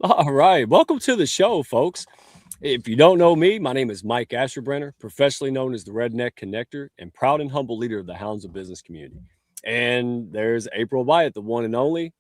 All right. Welcome to the show, folks. If you don't know me, my name is Mike Asherbrenner, professionally known as the Redneck Connector and proud and humble leader of the Hounds of Business community. And there's April Wyatt, the one and only.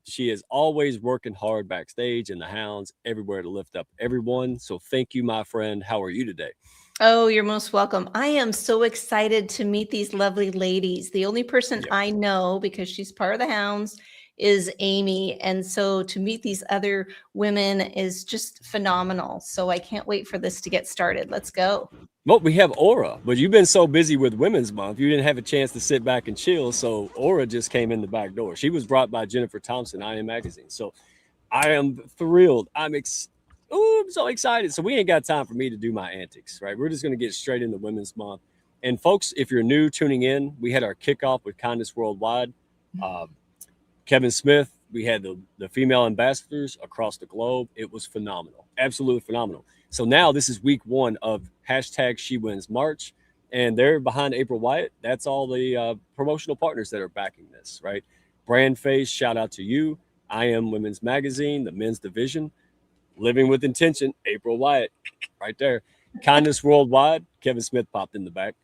She is always working hard backstage in the Hounds, everywhere to lift up everyone. So thank you, my friend. How are you today? Oh, you're most welcome. I am so excited to meet these lovely ladies. The only person Yeah. I know, because she's part of the Hounds, is Amy. And so to meet these other women is just phenomenal. So I can't wait for this to get started. Let's go. Well, we have Aura, but you've been so busy with Women's Month, you didn't have a chance to sit back and chill. So Aura just came in the back door. She was brought by Jennifer Thompson, I Am Magazine. So I am thrilled. I'm so excited. So we ain't got time for me to do my antics, right? We're just going to get straight into Women's Month. And folks, if you're new tuning in, we had our kickoff with Kindness Worldwide. Uh, Kevin Smith, we had the female ambassadors across the globe. It was phenomenal, absolutely phenomenal. So now this is week one of hashtag She Wins March, and they're behind April Wyatt. That's all the promotional partners that are backing this, right? Brand Face, shout out to you. I Am Women's Magazine, the men's division. Living with Intention, April Wyatt, right there. Kindness Worldwide, Kevin Smith popped in the back.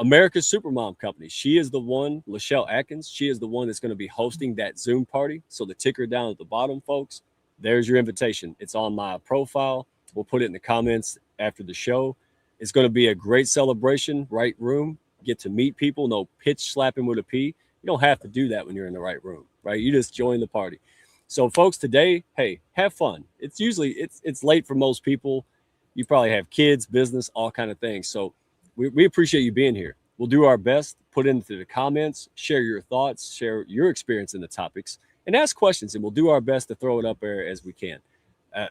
America's Supermom Company. She is the one, Lachelle Atkins. She is the one that's going to be hosting that Zoom party. So the ticker down at the bottom, folks, there's your invitation. It's on my profile. We'll put it in the comments after the show. It's going to be a great celebration, right room. Get to meet people, no pitch slapping with a P. You don't have to do that when you're in the right room, right? You just join the party. So, folks, today, hey, have fun. It's late for most people. You probably have kids, business, all kind of things. So we appreciate you being here. We'll do our best, put into the comments, share your thoughts, share your experience in the topics, and ask questions, and we'll do our best to throw it up there as we can.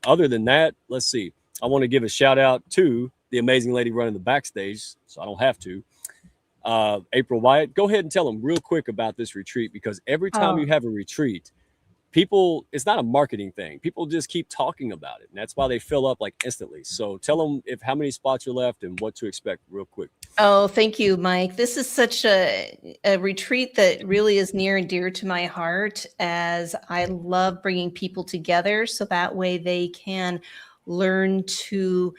Other than that, let's see. I want to give a shout out to the amazing lady running the backstage, so I don't have to. April Wyatt, go ahead and tell them real quick about this retreat because every time Oh, you have a retreat, people, it's not a marketing thing. People just keep talking about it, and that's why they fill up like instantly. So tell them if how many spots are left and what to expect real quick. oh, thank you, Mike. This is such a retreat that really is near and dear to my heart as I love bringing people together so that way they can learn to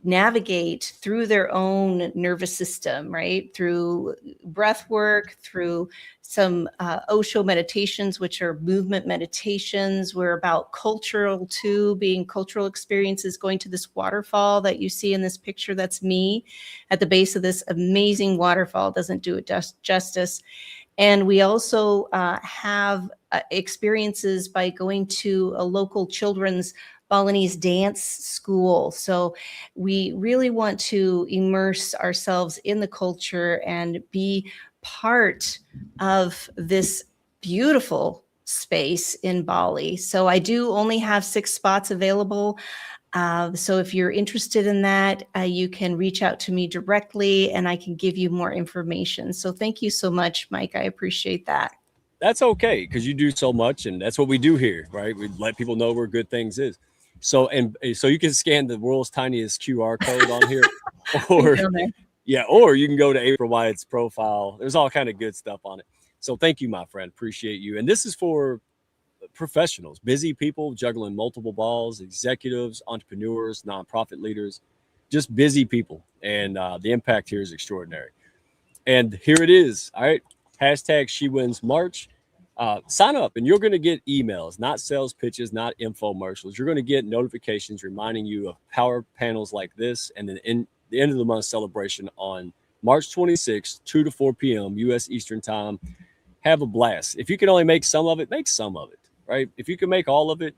navigate through their own nervous system, right? Through breath work, through some Osho meditations, which are movement meditations. We're about cultural too, being cultural experiences, going to this waterfall that you see in this picture. That's me at the base of this amazing waterfall. Doesn't do it justice. And we also have experiences by going to a local children's Balinese dance school. So we really want to immerse ourselves in the culture and be part of this beautiful space in Bali. So I do only have 6 spots available. So if you're interested in that, you can reach out to me directly and I can give you more information. So thank you so much, Mike. I appreciate that. That's okay because you do so much, and that's what we do here, right? We let people know where good things is. So so you can scan the world's tiniest QR code on here, Right or down there. yeah, or you can go to April Wyatt's profile. There's all kind of good stuff on it. So thank you, my friend. Appreciate you. And this is for professionals, busy people juggling multiple balls, executives, entrepreneurs, nonprofit leaders, just busy people. And the impact here is extraordinary. And here it is. All right. Hashtag She Wins March. Sign up and you're going to get emails, not sales pitches, not infomercials. You're going to get notifications reminding you of power panels like this and then in the end of the month celebration on March 26th, 2 to 4 p.m. U.S. Eastern Time. Have a blast. If you can only make some of it, make some of it, right? If you can make all of it,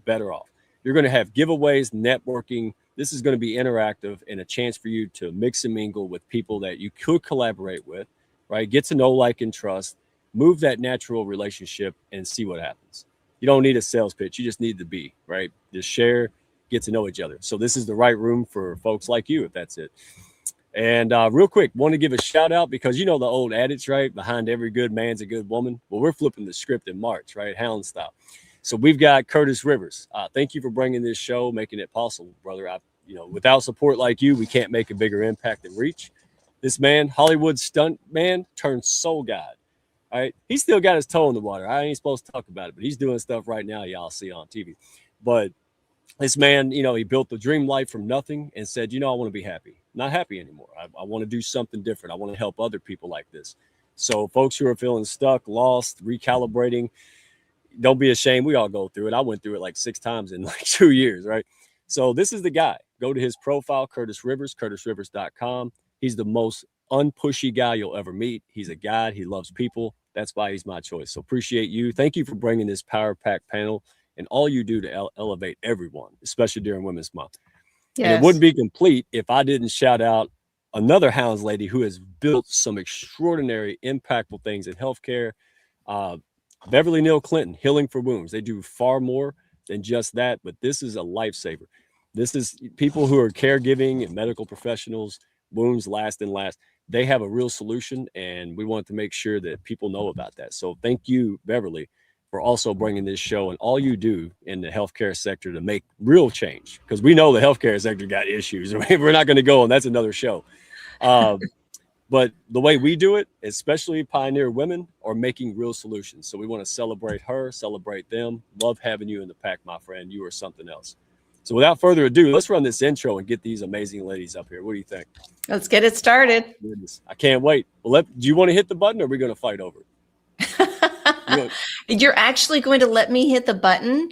better off. You're going to have giveaways, networking. This is going to be interactive and a chance for you to mix and mingle with people that you could collaborate with, right? Get to know, like, and trust, move that natural relationship and see what happens. You don't need a sales pitch. You just need to be, right? Just share, get to know each other. So this is the right room for folks like you, if that's it. And real quick, want to give a shout out because you know the old adage, right? Behind every good man's a good woman. Well, we're flipping the script in March, right? Hound style. So we've got Curtis Rivers. Thank you for bringing this show, making it possible, brother. Without support like you, we can't make a bigger impact and reach. This man, Hollywood stunt man, turned soul guide. All right, he's still got his toe in the water. I ain't supposed to talk about it, but he's doing stuff right now. Y'all see on TV. But this man, he built the dream life from nothing and said, I want to be happy. Not happy anymore. I want to do something different. I want to help other people like this. So folks who are feeling stuck, lost, recalibrating, don't be ashamed. We all go through it. I went through it like 6 times in like 2 years, right? So this is the guy. Go to his profile, Curtis Rivers, curtisrivers.com. He's the most unpushy guy you'll ever meet. He's a guy. He loves people. That's why he's my choice. So appreciate you. Thank you for bringing this Power Pack panel and all you do to elevate everyone, especially during Women's Month. Yes. And it wouldn't be complete if I didn't shout out another Hounds lady who has built some extraordinary, impactful things in healthcare. Beverly Neal Clinton, Healing for Wounds. They do far more than just that, but this is a lifesaver. This is people who are caregiving and medical professionals. Wounds last and last. They have a real solution, and we want to make sure that people know about that. So thank you, Beverly, for also bringing this show and all you do in the healthcare sector to make real change, because we know the healthcare sector got issues. We're not going to go, and that's another show. But the way we do it, especially Pioneer Women, are making real solutions. So we want to celebrate her, celebrate them. Love having you in the pack, my friend. You are something else. So without further ado, let's run this intro and get these amazing ladies up here. What do you think? Let's get it started. Goodness, I can't wait. Well, do you want to hit the button, or are we going to fight over it? You're actually going to let me hit the button?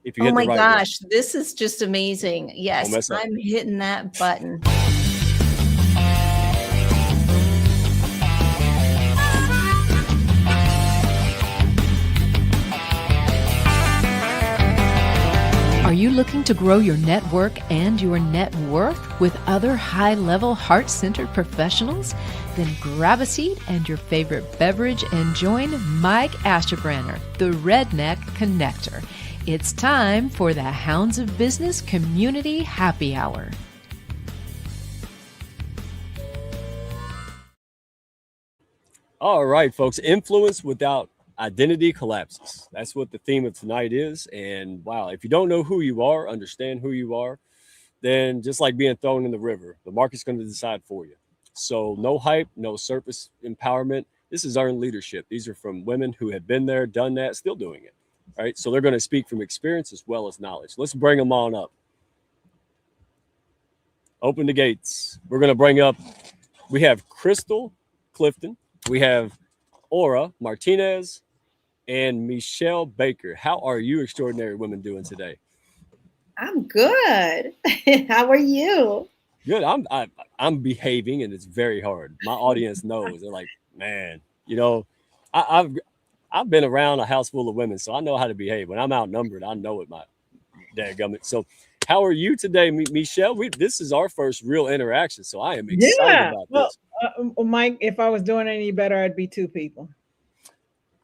If you hit the right gosh, this is just amazing. Yes, I'm hitting that button. Are you looking to grow your network and your net worth with other high-level, heart-centered professionals? Then grab a seat and your favorite beverage and join Mike Asherbranner, the Redneck Connector. It's time for the Hounds of Business Community Happy Hour. All right, folks. Influence without identity collapses. That's what the theme of tonight is. And wow, if you don't know who you are, understand who you are, then just like being thrown in the river, the market's going to decide for you. So no hype, no surface empowerment. This is earned leadership. These are from women who have been there, done that, still doing it. All right. So they're going to speak from experience as well as knowledge. Let's bring them on up. Open the gates. We're going to bring up, we have Chrystal, Clifton. We have Aura Martinez and Meshell Baker. How are you extraordinary women doing today? I'm good. How are you? Good. I'm behaving, and it's very hard. My audience knows. They're like, man, I've been around a house full of women, so I know how to behave. When I'm outnumbered, I know it. My dadgummit. So, how are you today, Meshell? This is our first real interaction, so I am excited about this. Mike, if I was doing any better, I'd be 2 people.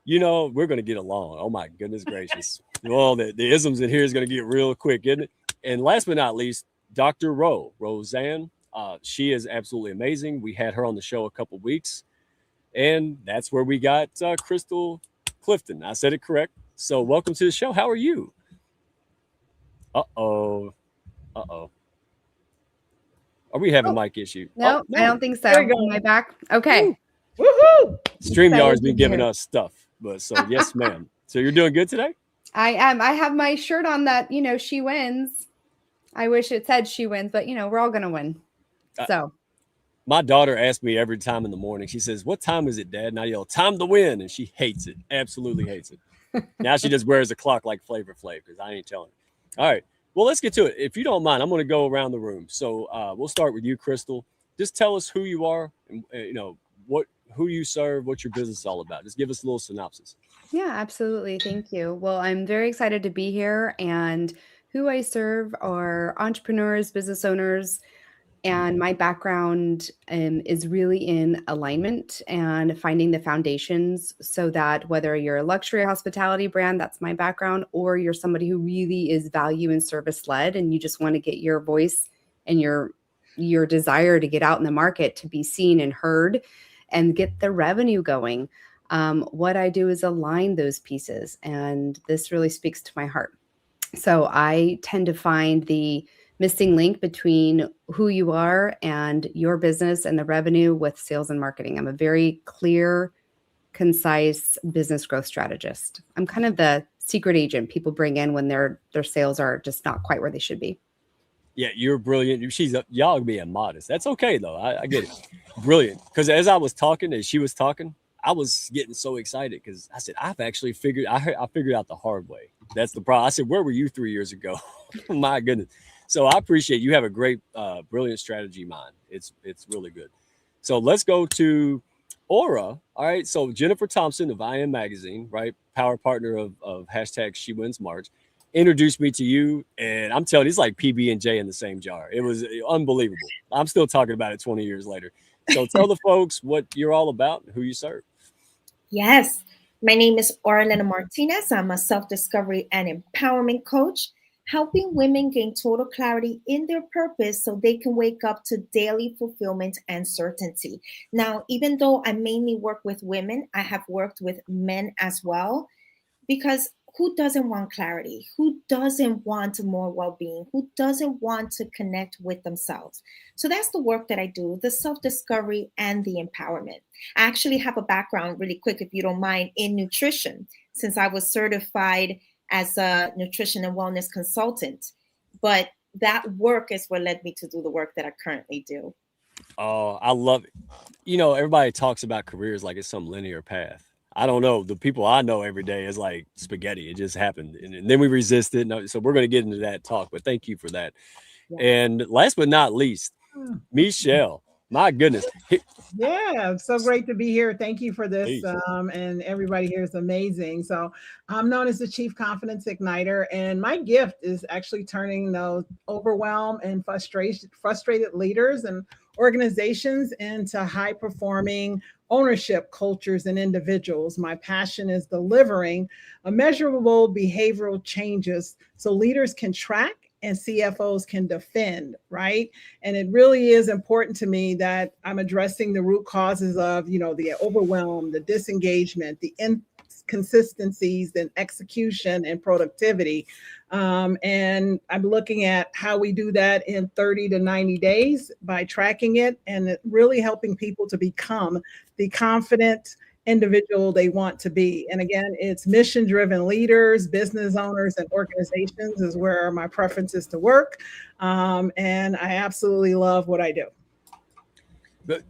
We're going to get along. Oh, my goodness gracious. Well, the isms in here is going to get real quick, isn't it? And last but not least, Dr. Roseanne. She is absolutely amazing. We had her on the show a couple weeks, and that's where we got Chrystal Clifton. I said it correct. So welcome to the show. How are you? Uh-oh. Are we having a mic issue? No, I don't think so. Am I back? Okay. Woohoo! StreamYard's been giving us stuff. But so yes, ma'am. So you're doing good today? I am. I have my shirt on that, she wins. I wish it said she wins, but we're all gonna win. So my daughter asks me every time in the morning, she says, "What time is it, Dad?" And I yell, "Time to win," and she hates it. Absolutely hates it. Now she just wears a clock like Flavor Flav because I ain't telling her. All right. Well, let's get to it. If you don't mind, I'm going to go around the room. So we'll start with you, Chrystal. Just tell us who you are and who you serve, what your business is all about. Just give us a little synopsis. Yeah, absolutely. Thank you. Well, I'm very excited to be here, and who I serve are entrepreneurs, business owners, and my background is really in alignment and finding the foundations so that whether you're a luxury hospitality brand, that's my background, or you're somebody who really is value and service led, and you just want to get your voice and your desire to get out in the market to be seen and heard and get the revenue going. What I do is align those pieces, and this really speaks to my heart. So I tend to find the missing link between who you are and your business and the revenue with sales and marketing. I'm a very clear, concise business growth strategist. I'm kind of the secret agent people bring in when their sales are just not quite where they should be. Yeah, you're brilliant. Y'all being modest. That's okay though. I get it. Brilliant. Because as she was talking, I was getting so excited because I said, I figured out the hard way. That's the problem. I said, where were you 3 years ago? My goodness. So I appreciate you have a great, brilliant strategy mind. It's really good. So let's go to Aura. All right. So Jennifer Thompson of IM Magazine, right? Power partner of hashtag She Wins March, introduced me to you. And I'm telling you, it's like PB&J in the same jar. It was unbelievable. I'm still talking about it 20 years later. So tell the folks what you're all about and who you serve. Yes. My name is Orlena Martinez. I'm a self-discovery and empowerment coach, helping women gain total clarity in their purpose so they can wake up to daily fulfillment and certainty. Now, even though I mainly work with women, I have worked with men as well, because who doesn't want clarity? Who doesn't want more well-being? Who doesn't want to connect with themselves? So that's the work that I do, the self-discovery and the empowerment. I actually have a background, really quick, if you don't mind, in nutrition, since I was certified as a nutrition and wellness consultant. But that work is what led me to do the work that I currently do. Oh, I love it. Everybody talks about careers like it's some linear path. I don't know. The people I know every day is like spaghetti. It just happened. And then we resist it. So we're going to get into that talk, but thank you for that. Yeah. And last but not least, Meshell, my goodness. Yeah, so great to be here. Thank you for this. And everybody here is amazing. So I'm known as the Chief Confidence Igniter, and my gift is actually turning those overwhelmed and frustrated leaders and organizations into high-performing ownership cultures and individuals. My passion is delivering measurable behavioral changes so leaders can track and CFOs can defend, right? And it really is important to me that I'm addressing the root causes of, the overwhelm, the disengagement, the inconsistencies in execution and productivity. And I'm looking at how we do that in 30 to 90 days by tracking it and really helping people to become the confident individual they want to be. And again, it's mission-driven leaders, business owners, and organizations is where my preference is to work. And I absolutely love what I do. But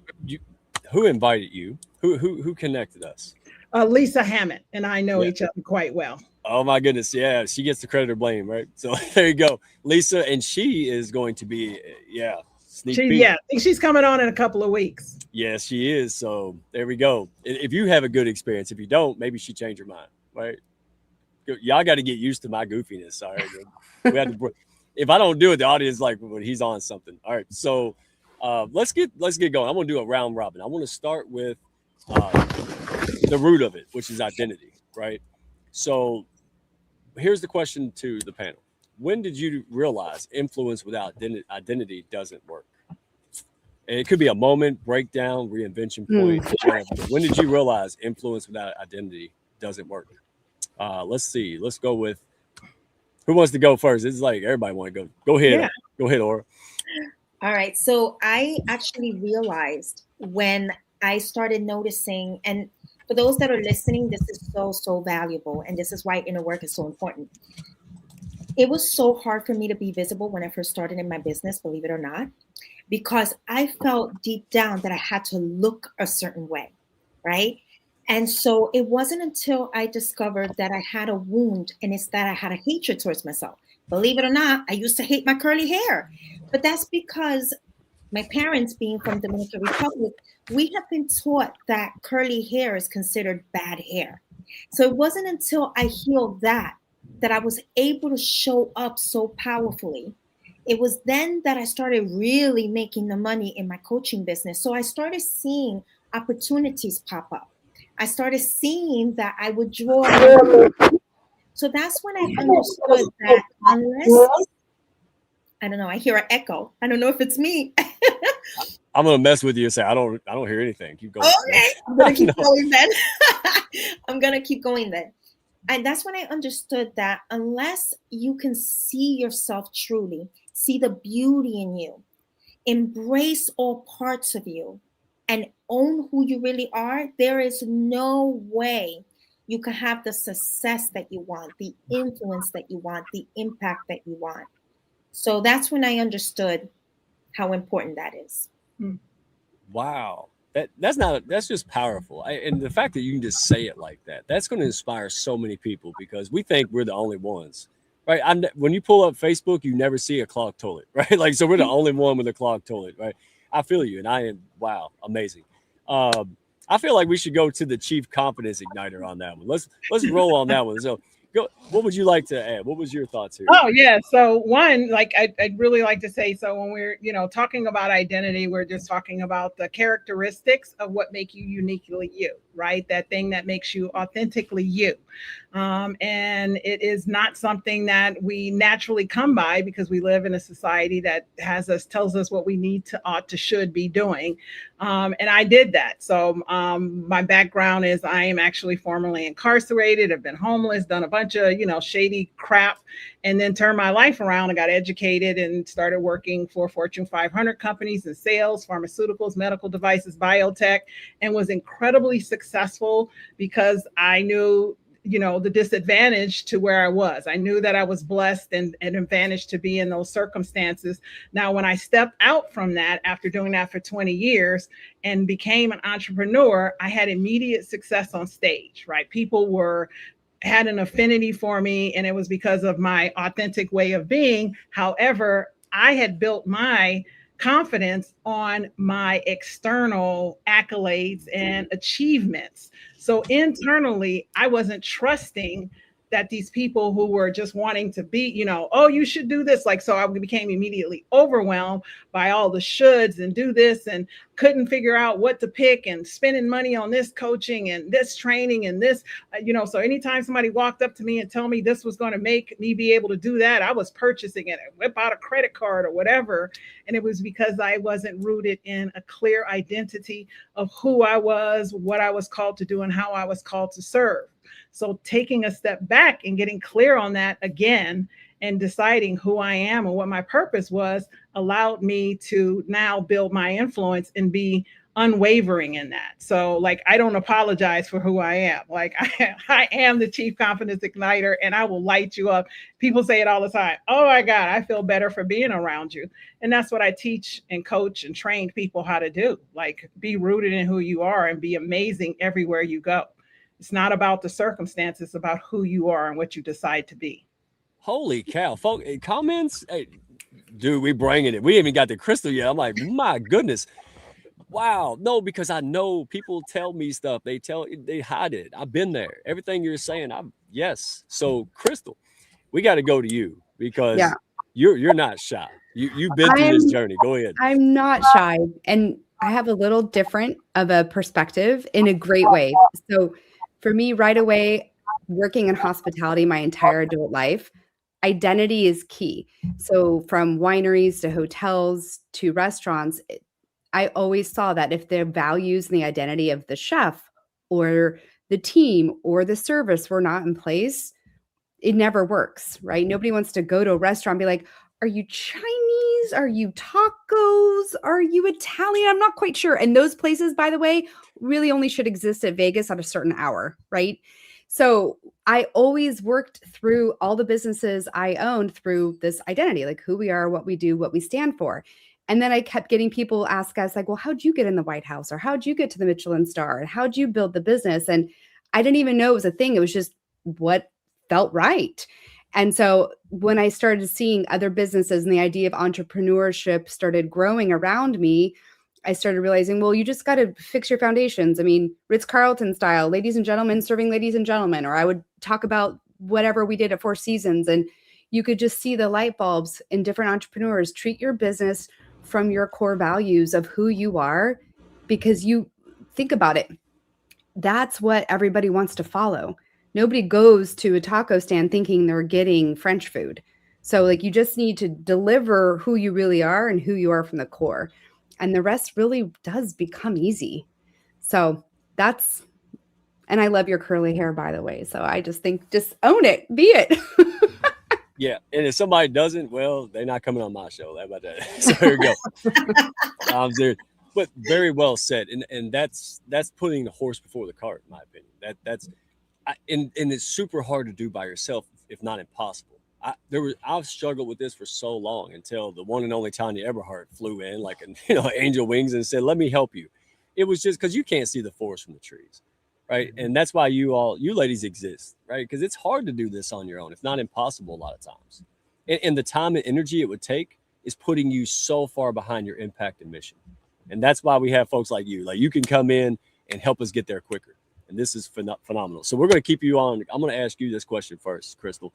who invited you? Who connected us? Lisa Hammett and I know each other quite well. Oh my goodness. Yeah. She gets the credit or blame, right? So there you go. Lisa, and she is going to be, sneak peek. Yeah, I think she's coming on in a couple of weeks. Yes, she is. So there we go. If you have a good experience, if you don't, maybe she changed her mind, right? Y'all got to get used to my goofiness. Sorry. If I don't do it, the audience is like, well, he's on something. All right. So let's get going. I'm going to do a round robin. I want to start with the root of it, which is identity, right? So here's the question to the panel. When did you realize influence without identity doesn't work? And it could be a moment, breakdown, reinvention point. When did you realize influence without identity doesn't work? Let's see. Let's go with who wants to go first. It's like everybody want to go. Go ahead. Yeah. Go ahead, Aura. All right. So I actually realized when I started noticing, and for those that are listening, this is so valuable. And this is why inner work is so important. It was so hard for me to be visible when I first started in my business, believe it or not, because I felt deep down that I had to look a certain way, right? And so it wasn't until I discovered that I had a wound, and it's that I had a hatred towards myself. Believe it or not, I used to hate my curly hair, but that's because my parents, being from Dominican Republic, we have been taught that curly hair is considered bad hair. So it wasn't until I healed that I was able to show up so powerfully. It was then that I started really making the money in my coaching business. So I started seeing opportunities pop up. I started seeing that I would draw. So that's when I understood that unless, I don't know, I hear an echo. I don't know if it's me. I'm gonna mess with you and say I don't hear anything. Keep going. Okay, I'm gonna keep going then. I'm gonna keep going then. And that's when I understood that unless you can see yourself truly, see the beauty in you, embrace all parts of you, and own who you really are, there is no way you can have the success that you want, the influence that you want, the impact that you want. So that's when I understood how important that is. Wow. That's just powerful. And the fact that you can just say it like that, that's going to inspire so many people, because we think we're the only ones, right? When you pull up Facebook, you never see a clogged toilet, right? Like, so we're the only one with a clogged toilet, right? I feel you. And I am, wow, amazing. I feel like we should go to the Chief Confidence Igniter on that one. Let's roll on that one. So go. What would you like to add? What was your thoughts here? Oh yeah. So one, like I'd really like to say, so when we're, talking about identity, we're just talking about the characteristics of what make you uniquely you, right? That thing that makes you authentically you. And it is not something that we naturally come by, because we live in a society that tells us what we need to, ought to, should be doing. And I did that. So my background is I am actually formerly incarcerated. I've been homeless, done a bunch of, shady crap, and then turned my life around and got educated and started working for Fortune 500 companies in sales, pharmaceuticals, medical devices, biotech, and was incredibly successful because I knew the disadvantage to where I was. I knew that I was blessed and advantaged to be in those circumstances. Now, when I stepped out from that after doing that for 20 years and became an entrepreneur, I had immediate success on stage, right? People had an affinity for me, and it was because of my authentic way of being. However, I had built my confidence on my external accolades and achievements. So internally, I wasn't trusting that these people who were just wanting to be, oh, you should do this. Like, so I became immediately overwhelmed by all the shoulds and do this, and couldn't figure out what to pick, and spending money on this coaching and this training and this, so anytime somebody walked up to me and told me this was going to make me be able to do that, I was purchasing it, whip out a credit card or whatever. And it was because I wasn't rooted in a clear identity of who I was, what I was called to do, and how I was called to serve. So taking a step back and getting clear on that again, and deciding who I am and what my purpose was, allowed me to now build my influence and be unwavering in that. So like, I don't apologize for who I am. Like I am the Chief Confidence Igniter, and I will light you up. People say it all the time. Oh my God, I feel better for being around you. And that's what I teach and coach and train people how to do. Like, be rooted in who you are and be amazing everywhere you go. It's not about the circumstances, it's about who you are and what you decide to be. Holy cow, folks! Comments, hey, dude, we bringing it. We ain't even got the Chrystal yet. I'm like, my goodness, wow. No, because I know people tell me stuff. They hide it. I've been there. Everything you're saying, yes. So Chrystal, we got to go to you, because you're not shy. You've been through this journey. Go ahead. I'm not shy, and I have a little different of a perspective in a great way. So for me, right away, working in hospitality my entire adult life, identity is key. So from wineries to hotels to restaurants, I always saw that if the values and the identity of the chef or the team or the service were not in place, it never works, right? Nobody wants to go to a restaurant and be like, are you Chinese? Are you tacos? Are you Italian? I'm not quite sure. And those places, by the way, really only should exist at Vegas at a certain hour, right? So I always worked through all the businesses I owned through this identity, like who we are, what we do, what we stand for. And then I kept getting people ask us like, well, how'd you get in the White House? Or how'd you get to the Michelin star? And how'd you build the business? And I didn't even know it was a thing. It was just what felt right. And so when I started seeing other businesses and the idea of entrepreneurship started growing around me, I started realizing, well, you just got to fix your foundations. I mean, Ritz-Carlton style, ladies and gentlemen, serving ladies and gentlemen, or I would talk about whatever we did at Four Seasons. And you could just see the light bulbs in different entrepreneurs. Treat your business from your core values of who you are, because you think about it. That's what everybody wants to follow. Nobody goes to a taco stand thinking they're getting French food. So like, you just need to deliver who you really are and who you are from the core. And the rest really does become easy. So that's, and I love your curly hair, by the way. So I just think, just own it, be it. Yeah. And if somebody doesn't, well, they're not coming on my show. How about that? So here we go. I'm serious. But very well said. And that's putting the horse before the cart, in my opinion. and it's super hard to do by yourself, if not impossible. I've struggled with this for so long until the one and only Tanya Eberhardt flew in like angel wings and said, "Let me help you." It was just because you can't see the forest from the trees, right? And that's why you ladies exist, right? Because it's hard to do this on your own. It's not impossible a lot of times, and the time and energy it would take is putting you so far behind your impact and mission. And that's why we have folks like you. Like, you can come in and help us get there quicker. And this is phenomenal. So we're going to keep you on. I'm going to ask you this question first, Chrystal.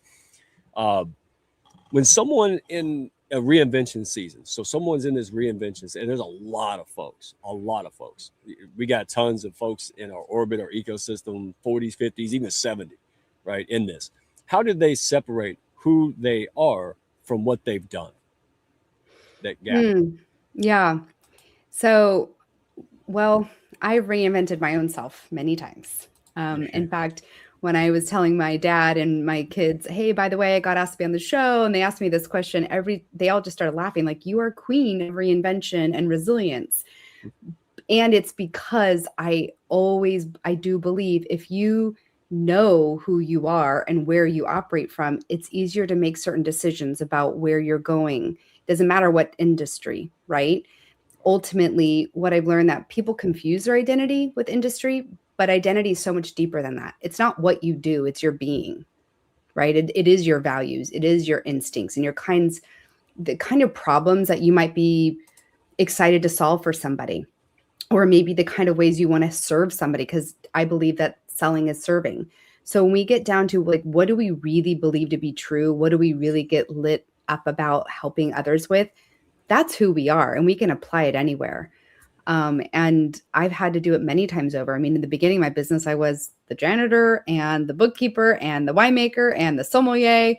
When someone in a reinvention season, so someone's in this reinvention, and there's a lot of folks. We got tons of folks in our orbit, our ecosystem, 40s, 50s, even 70, right, in this. How did they separate who they are from what they've done? That gap. Yeah. So, well, I've reinvented my own self many times. In fact, when I was telling my dad and my kids, hey, by the way, I got asked to be on the show, and they asked me this question, they all just started laughing, like, you are queen of reinvention and resilience. And it's because I do believe if you know who you are and where you operate from, it's easier to make certain decisions about where you're going. Doesn't matter what industry, right? Ultimately, what I've learned that people confuse their identity with industry, but identity is so much deeper than that. It's not what you do, it's your being, right? It is your values, it is your instincts and the kind of problems that you might be excited to solve for somebody, or maybe the kind of ways you want to serve somebody, because I believe that selling is serving. So when we get down to like, what do we really believe to be true? What do we really get lit up about helping others with? That's who we are, and we can apply it anywhere. And I've had to do it many times over. I mean, in the beginning of my business, I was the janitor and the bookkeeper and the winemaker and the sommelier.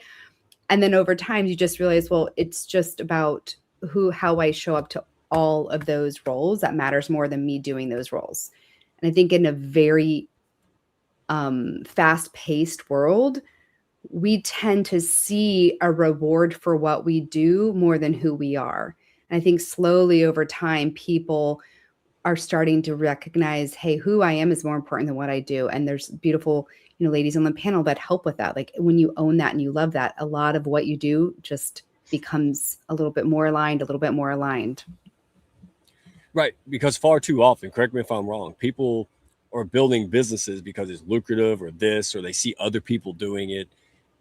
And then over time, you just realize, well, it's just about how I show up to all of those roles that matters more than me doing those roles. And I think in a very fast-paced world, we tend to see a reward for what we do more than who we are. And I think slowly over time, people are starting to recognize, hey, who I am is more important than what I do. And there's beautiful, ladies on the panel that help with that. Like, when you own that and you love that, a lot of what you do just becomes a little bit more aligned. Right. Because far too often, correct me if I'm wrong, people are building businesses because it's lucrative or this, or they see other people doing it.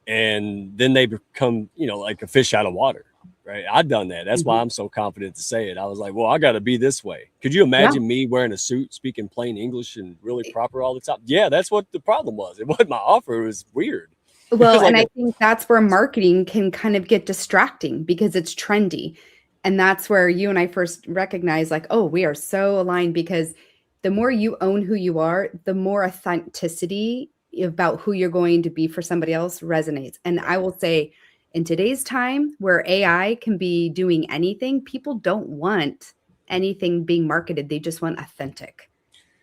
And then they become, like a fish out of water, right? I've done that. That's why I'm so confident to say it. I was like, well, I got to be this way. Could you imagine me wearing a suit, speaking plain English and really proper all the time? Yeah, that's what the problem was. It wasn't my offer. It was weird. Well, and I think that's where marketing can kind of get distracting because it's trendy. And that's where you and I first recognize, like, oh, we are so aligned, because the more you own who you are, the more authenticity about who you're going to be for somebody else resonates. And I will say, in today's time where AI can be doing anything, people don't want anything being marketed. They just want authentic.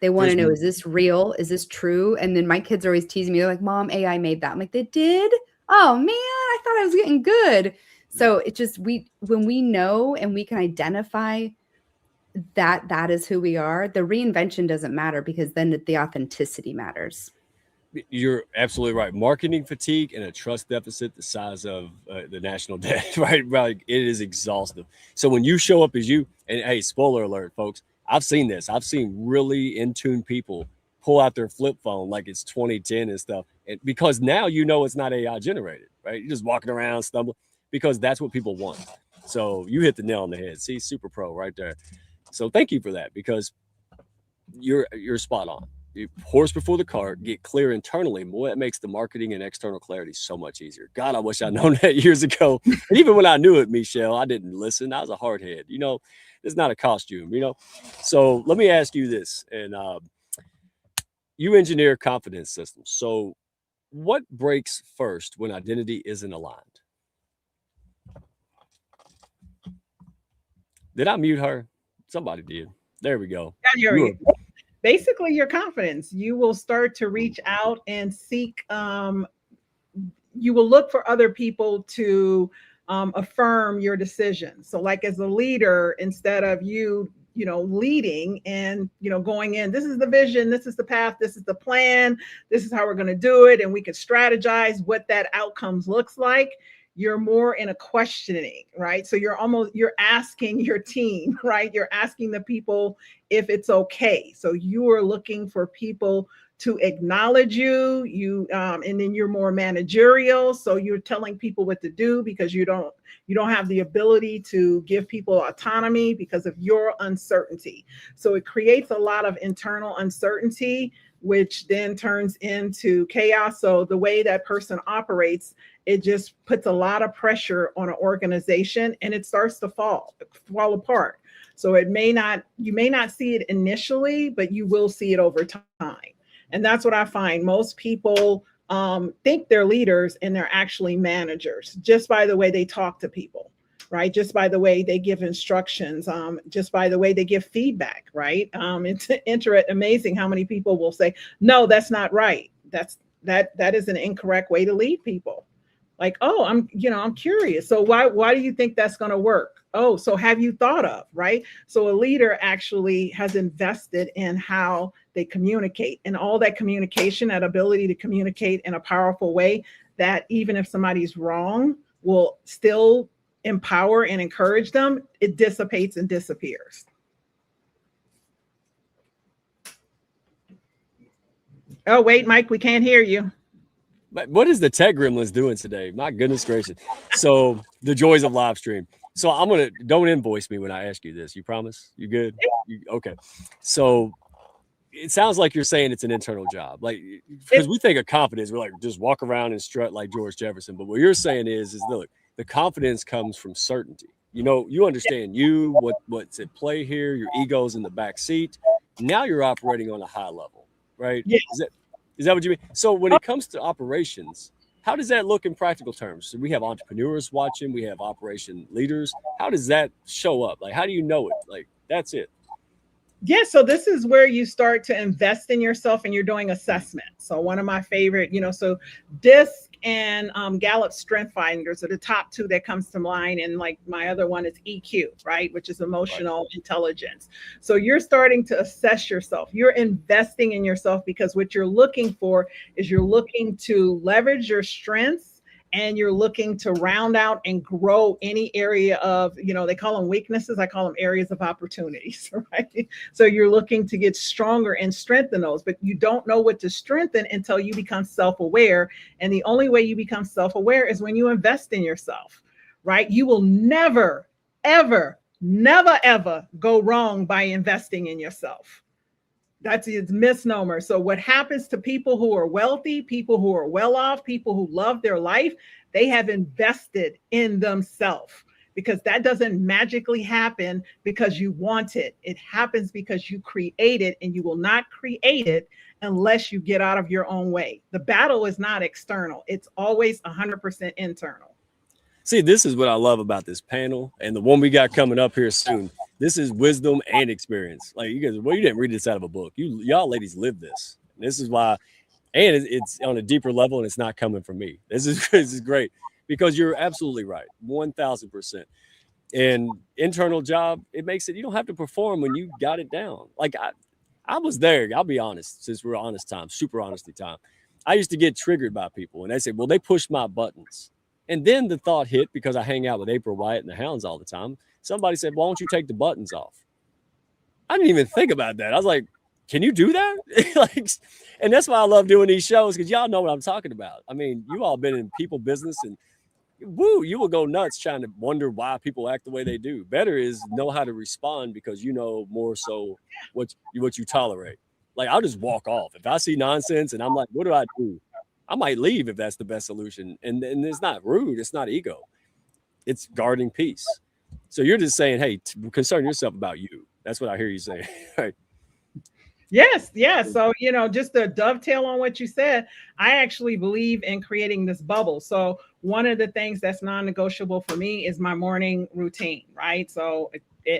They want to know, is this real? Is this true? And then my kids are always teasing me. They're like, Mom, AI made that. I'm like, they did? Oh man, I thought I was getting good. So it just, when we know and we can identify that is who we are, the reinvention doesn't matter, because then the authenticity matters. You're absolutely right. Marketing fatigue and a trust deficit the size of the national debt, right? Right. It is exhaustive. So when you show up as you, and hey, spoiler alert, folks, I've seen this. I've seen really in tune people pull out their flip phone like it's 2010 and stuff. And because now it's not AI generated, right? You're just walking around stumbling, because that's what people want. So you hit the nail on the head. See, super pro right there. So thank you for that, because you're spot on. You horse before the cart, get clear internally. Boy, that makes the marketing and external clarity so much easier. God, I wish I'd known that years ago. And even when I knew it, Meshell, I didn't listen. I was a hard head. It's not a costume, So let me ask you this. And you engineer confidence systems. So what breaks first when identity isn't aligned? Did I mute her? Somebody did. There we go. Basically, your confidence. You will start to reach out and seek. You will look for other people to affirm your decisions. So, like as a leader, instead of you leading and, going in, this is the vision, this is the path, this is the plan, this is how we're going to do it. And we can strategize what that outcomes looks like. You're more in a questioning, right? So you're asking your team, right? You're asking the people if it's okay. So you are looking for people to acknowledge you, and then you're more managerial. So you're telling people what to do because you don't have the ability to give people autonomy because of your uncertainty. So it creates a lot of internal uncertainty, which then turns into chaos. So the way that person operates, it just puts a lot of pressure on an organization, and it starts to fall apart. So you may not see it initially, but you will see it over time. And that's what I find. Most people think they're leaders and they're actually managers just by the way they talk to people, right? Just by the way they give instructions, just by the way they give feedback, right? It's amazing how many people will say, no, that's not right. That is an incorrect way to lead people. Like, oh, I'm curious. So why do you think that's going to work? Oh, so have you thought of, right? So a leader actually has invested in how they communicate, and all that communication, that ability to communicate in a powerful way that even if somebody's wrong will still empower and encourage them, it dissipates and disappears. Oh, wait, Mike, we can't hear you. But what is the tech gremlins doing today? My goodness gracious. So the joys of live stream. So don't invoice me when I ask you this. You promise? You good? Okay. So it sounds like you're saying it's an internal job. Like, because we think of confidence, we're like, just walk around and strut like George Jefferson. But what you're saying is look, the confidence comes from certainty. You understand what's at play here. Your ego's in the back seat. Now you're operating on a high level, right? Yeah. Is that what you mean? So when it comes to operations, how does that look in practical terms? So we have entrepreneurs watching, we have operation leaders. How does that show up? Like, how do you know it? Like, that's it. Yeah, so this is where you start to invest in yourself and you're doing assessment. So one of my favorite, so DISC and Gallup Strength Finders are the top two that comes to mind. And like my other one is EQ, right? Which is emotional intelligence. So you're starting to assess yourself. You're investing in yourself because what you're looking for is you're looking to leverage your strengths, and you're looking to round out and grow any area of, they call them weaknesses. I call them areas of opportunities, right? So you're looking to get stronger and strengthen those, but you don't know what to strengthen until you become self-aware. And the only way you become self-aware is when you invest in yourself, right? You will never, ever, never, ever go wrong by investing in yourself. That's a misnomer. So what happens to people who are wealthy, people who are well off, people who love their life, they have invested in themselves, because that doesn't magically happen because you want it. It happens because you create it, and you will not create it unless you get out of your own way. The battle is not external. It's always 100% internal. See, this is what I love about this panel and the one we got coming up here soon. This is wisdom and experience. Like, you guys, you didn't read this out of a book. Y'all ladies live this. And this is why, and it's on a deeper level, and it's not coming from me. This is great, because you're absolutely right, 1,000%. And internal job, it makes it, you don't have to perform when you got it down. Like I was there. I'll be honest, since we're honest time, super honesty time. I used to get triggered by people, and they say, well, they push my buttons. And then the thought hit, because I hang out with April Wyatt and the Hounds all the time. Somebody said, why don't you take the buttons off? I didn't even think about that. I was like, can you do that? And that's why I love doing these shows, because y'all know what I'm talking about. I mean, you all been in people business, and you will go nuts trying to wonder why people act the way they do. Better is know how to respond, because you know more so what you tolerate. Like, I'll just walk off. If I see nonsense and I'm like, what do I do? I might leave if that's the best solution. And it's not rude. It's not ego. It's guarding peace. So you're just saying, hey, concern yourself about you. That's what I hear you saying. Right. Yes. So, just to dovetail on what you said, I actually believe in creating this bubble. So one of the things that's non-negotiable for me is my morning routine, right? So,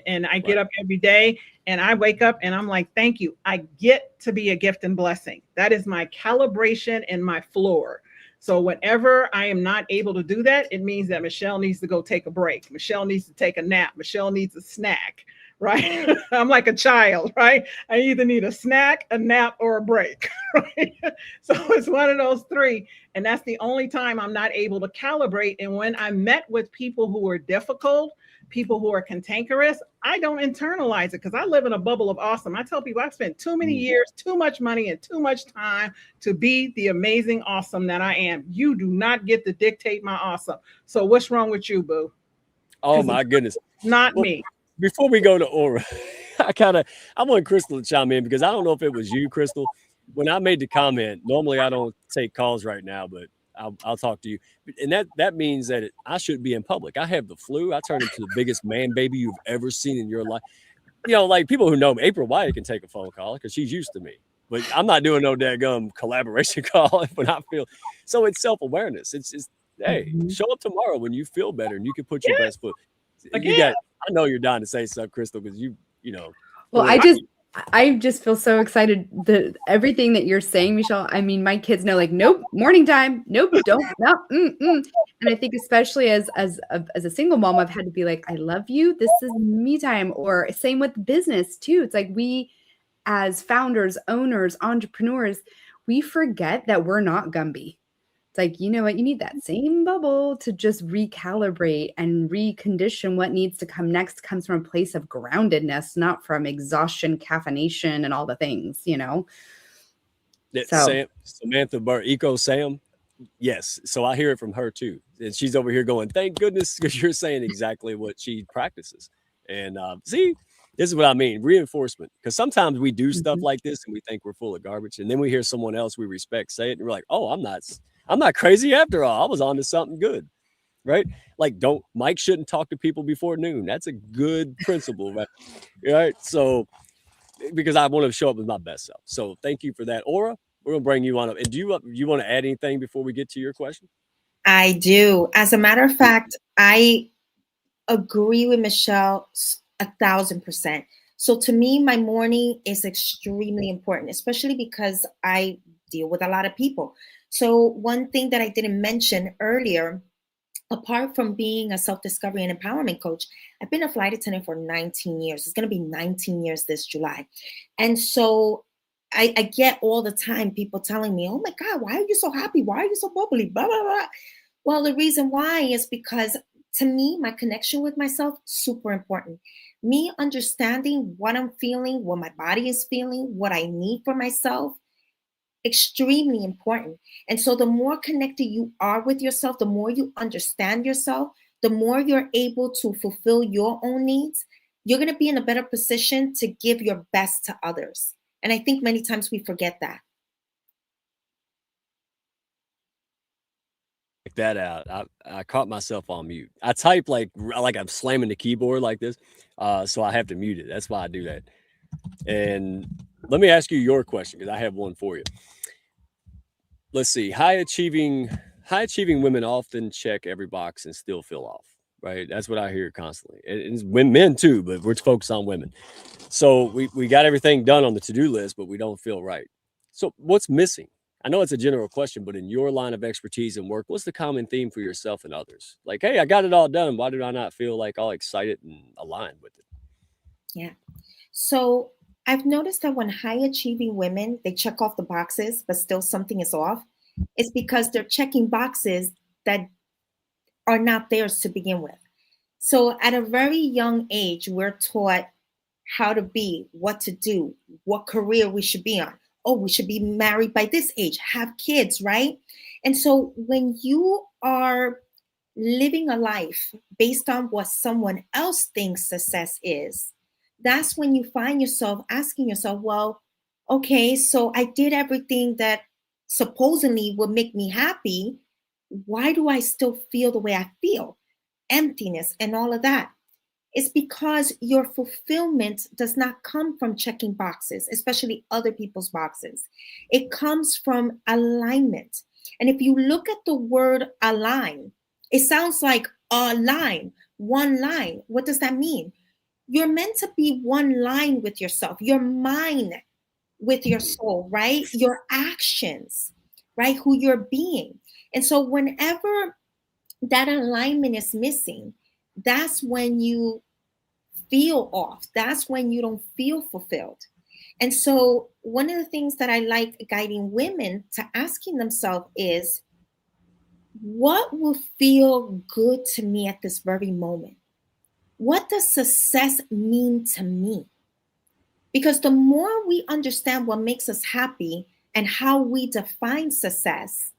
and I get up every day and I wake up and I'm like, thank you. I get to be a gift and blessing. That is my calibration and my floor. So whenever I am not able to do that, it means that Meshell needs to go take a break. Meshell needs to take a nap. Meshell needs a snack, right? I'm like a child, right? I either need a snack, a nap, or a break, right? So it's one of those three. And that's the only time I'm not able to calibrate. And when I met with people who are difficult, people who are cantankerous, I don't internalize it because I live in a bubble of awesome. I tell people I've spent too many years, too much money, and too much time to be the amazing awesome that I am. You do not get to dictate my awesome. So what's wrong with you, boo? Oh my goodness. Not Well, me. before we go to Aura, I want Chrystal to chime in because I don't know if it was you, Chrystal. When I made the comment, normally I don't take calls right now, but I'll talk to you. And that means that I shouldn't be in public. I have the flu. I turned into the biggest man baby you've ever seen in your life. You know, like people who know me, April White can take a phone call because she's used to me. But I'm not doing no daggum collaboration call when I feel. So it's self-awareness. It's just, hey, show up tomorrow when you feel better and you can put your best foot. Again. I know you're dying to say something, Chrystal, because you know. Well, I just feel so excited. Everything that you're saying, Meshell. I mean, my kids know, like, nope, morning time, nope, don't, no. And I think especially as a single mom, I've had to be like, I love you. This is me time. Or same with business too. It's like we, as founders, owners, entrepreneurs, we forget that we're not Gumby. It's like, you know what? You need that same bubble to just recalibrate and recondition what needs to come next. Comes from a place of groundedness, not from exhaustion, caffeination, and all the things, you know? So Samantha Burr, Eco Sam. Yes. So I hear it from her too. And she's over here going, thank goodness, because you're saying exactly what she practices. And see, this is what I mean, reinforcement. Because sometimes we do stuff like this and we think we're full of garbage. And then we hear someone else we respect say it and we're like, oh, I'm not crazy after all. I was on to something good, right? Like Mike shouldn't talk to people before noon. That's a good principle, right? So, because I want to show up with my best self. So thank you for that. Aura, we're going to bring you on up. And do you want to add anything before we get to your question? I do. As a matter of fact, I agree with Meshell 1,000%. So to me, my morning is extremely important, especially because I deal with a lot of people. So one thing that I didn't mention earlier, apart from being a self-discovery and empowerment coach, I've been a flight attendant for 19 years. It's going to be 19 years this July. And so I get all the time people telling me, oh my God, why are you so happy? Why are you so bubbly? Blah, blah, blah. Well, the reason why is because to me, my connection with myself, super important. Me understanding what I'm feeling, what my body is feeling, what I need for myself, extremely important. And so the more connected you are with yourself, the more you understand yourself, the more you're able to fulfill your own needs, you're going to be in a better position to give your best to others. And I think many times we forget that. That out. I caught myself on mute. I type like I'm slamming the keyboard like this. So I have to mute it. That's why I do that. And let me ask you your question, because I have one for you. Let's see. High achieving women often check every box and still feel off, right? That's what I hear constantly. It's men too, but we're focused on women. So we got everything done on the to-do list, but we don't feel right. So what's missing? I know it's a general question, but in your line of expertise and work, what's the common theme for yourself and others? Like, hey, I got it all done. Why did I not feel like all excited and aligned with it? Yeah. So I've noticed that when high achieving women, they check off the boxes, but still something is off. It's because they're checking boxes that are not theirs to begin with. So at a very young age, we're taught how to be, what to do, what career we should be on. Oh, we should be married by this age, have kids, right? And so when you are living a life based on what someone else thinks success is, that's when you find yourself asking yourself, well, okay, so I did everything that supposedly would make me happy. Why do I still feel the way I feel? Emptiness and all of that. It's because your fulfillment does not come from checking boxes, especially other people's boxes. It comes from alignment. And if you look at the word align, it sounds like a line, one line. What does that mean? You're meant to be one line with yourself, your mind with your soul, right? Your actions, right? Who you're being. And so whenever that alignment is missing, that's when you feel off. That's when you don't feel fulfilled. And so one of the things that I like guiding women to asking themselves is, what will feel good to me at this very moment? What does success mean to me? Because the more we understand what makes us happy and how we define success,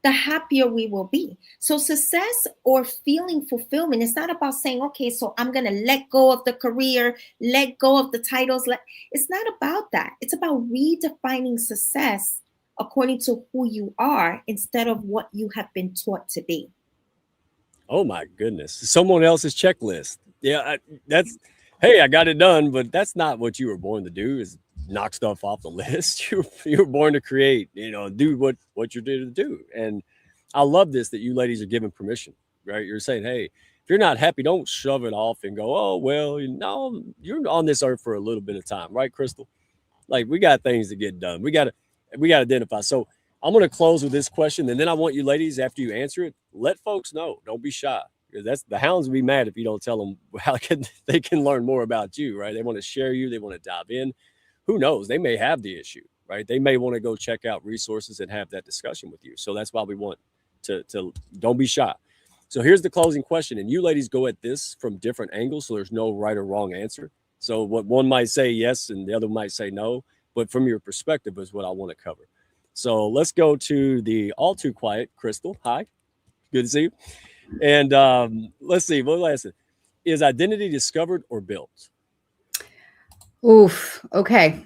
the happier we will be. So success or feeling fulfillment is not about saying, okay, so I'm going to let go of the career, let go of the titles. It's not about that. It's about redefining success according to who you are instead of what you have been taught to be. Oh my goodness. Someone else's checklist. Yeah, hey, I got it done, but that's not what you were born to do, is knock stuff off the list. You were born to create, do what you're there to do. And I love this, that you ladies are giving permission, right? You're saying, hey, if you're not happy, don't shove it off and go, oh, well, you're on this earth for a little bit of time, right, Chrystal? Like, we got things to get done. We got to identify. So I'm going to close with this question, and then I want you ladies, after you answer it, let folks know. Don't be shy, because the hounds will be mad if you don't tell them how they can learn more about you, right? They want to share you. They want to dive in. Who knows? They may have the issue, right? They may want to go check out resources and have that discussion with you. So that's why we want to don't be shy. So here's the closing question, and you ladies go at this from different angles, so there's no right or wrong answer. So what one might say yes and the other might say no, but from your perspective is what I want to cover. So let's go to the all too quiet Chrystal. Hi, good to see you. And let's see, what last? Is identity discovered or built? Oof. Okay.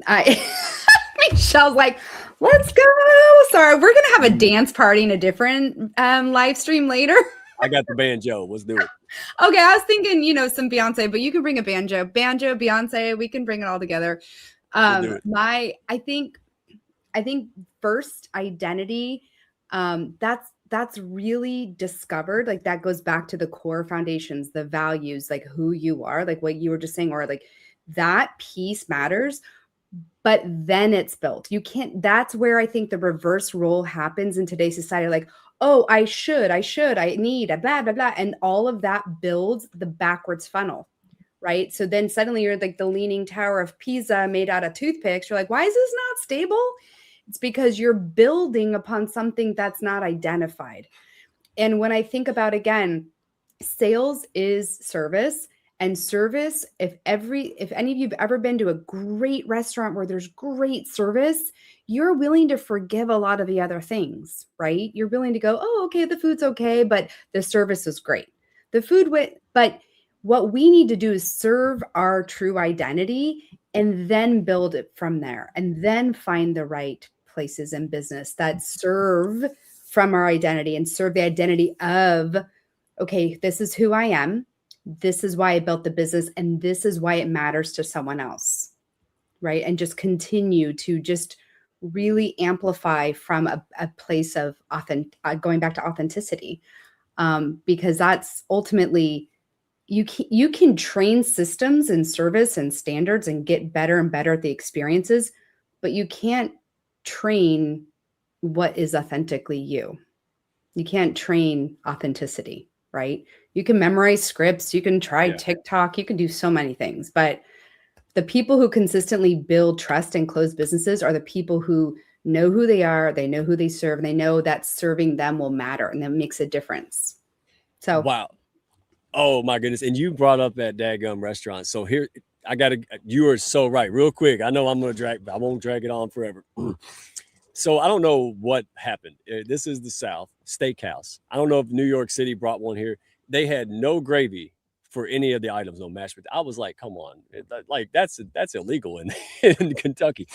Meshell's like, let's go. Sorry, we're gonna have a dance party in a different live stream later. I got the banjo. Let's do it. Okay, I was thinking, some Beyonce, but you can bring a banjo, Beyonce. We can bring it all together. We'll do it. I think first identity, that's really discovered. Like, that goes back to the core foundations, the values, like who you are, like what you were just saying, or like that piece matters. But then it's built. That's where I think the reverse role happens in today's society. Like, oh, I need a blah, blah, blah. And all of that builds the backwards funnel, right? So then suddenly you're like the Leaning Tower of Pisa made out of toothpicks. You're like, why is this not stable? It's because you're building upon something that's not identified. And when I think about, again, sales is service. And service, if any of you've ever been to a great restaurant where there's great service, you're willing to forgive a lot of the other things, right? You're willing to go, oh, okay, the food's okay, but the service is great. But what we need to do is serve our true identity and then build it from there, and then find the right places in business that serve from our identity and serve the identity of, okay, this is who I am. This is why I built the business, and this is why it matters to someone else, right? And just continue to just really amplify from a place of going back to authenticity, because that's ultimately, you can train systems and service and standards and get better and better at the experiences, but you can't train what is authentically you. You can't train authenticity, right? You can memorize scripts, you can try TikTok, you can do so many things, but the people who consistently build trust and close businesses are the people who know who they are, they know who they serve, and they know that serving them will matter, and that makes a difference. So, wow. Oh my goodness. And you brought up that daggum restaurant. So here, you are so right. Real quick, I know I won't drag it on forever. So I don't know what happened. This is the South Steakhouse. I don't know if New York City brought one here. They had no gravy for any of the items on mashed potatoes. I was like, come on, like that's illegal in Kentucky.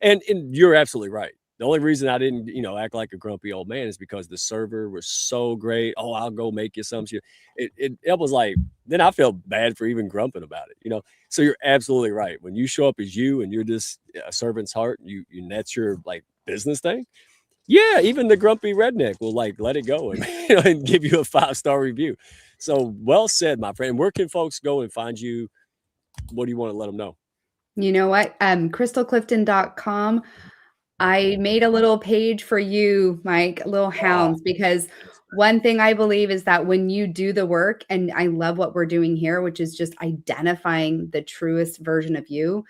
And you're absolutely right. The only reason I didn't, act like a grumpy old man is because the server was so great. Oh, I'll go make you something. It was like, then I felt bad for even grumping about it, So you're absolutely right. When you show up as you and you're just a servant's heart, and that's your like business thing. Yeah, even the grumpy redneck will like let it go and give you a 5-star review. So well said, my friend. Where can folks go and find you? What do you want to let them know? You know what? ChrystalClifton.com. I made a little page for you, Mike, little hounds, because one thing I believe is that when you do the work, and I love what we're doing here, which is just identifying the truest version of you.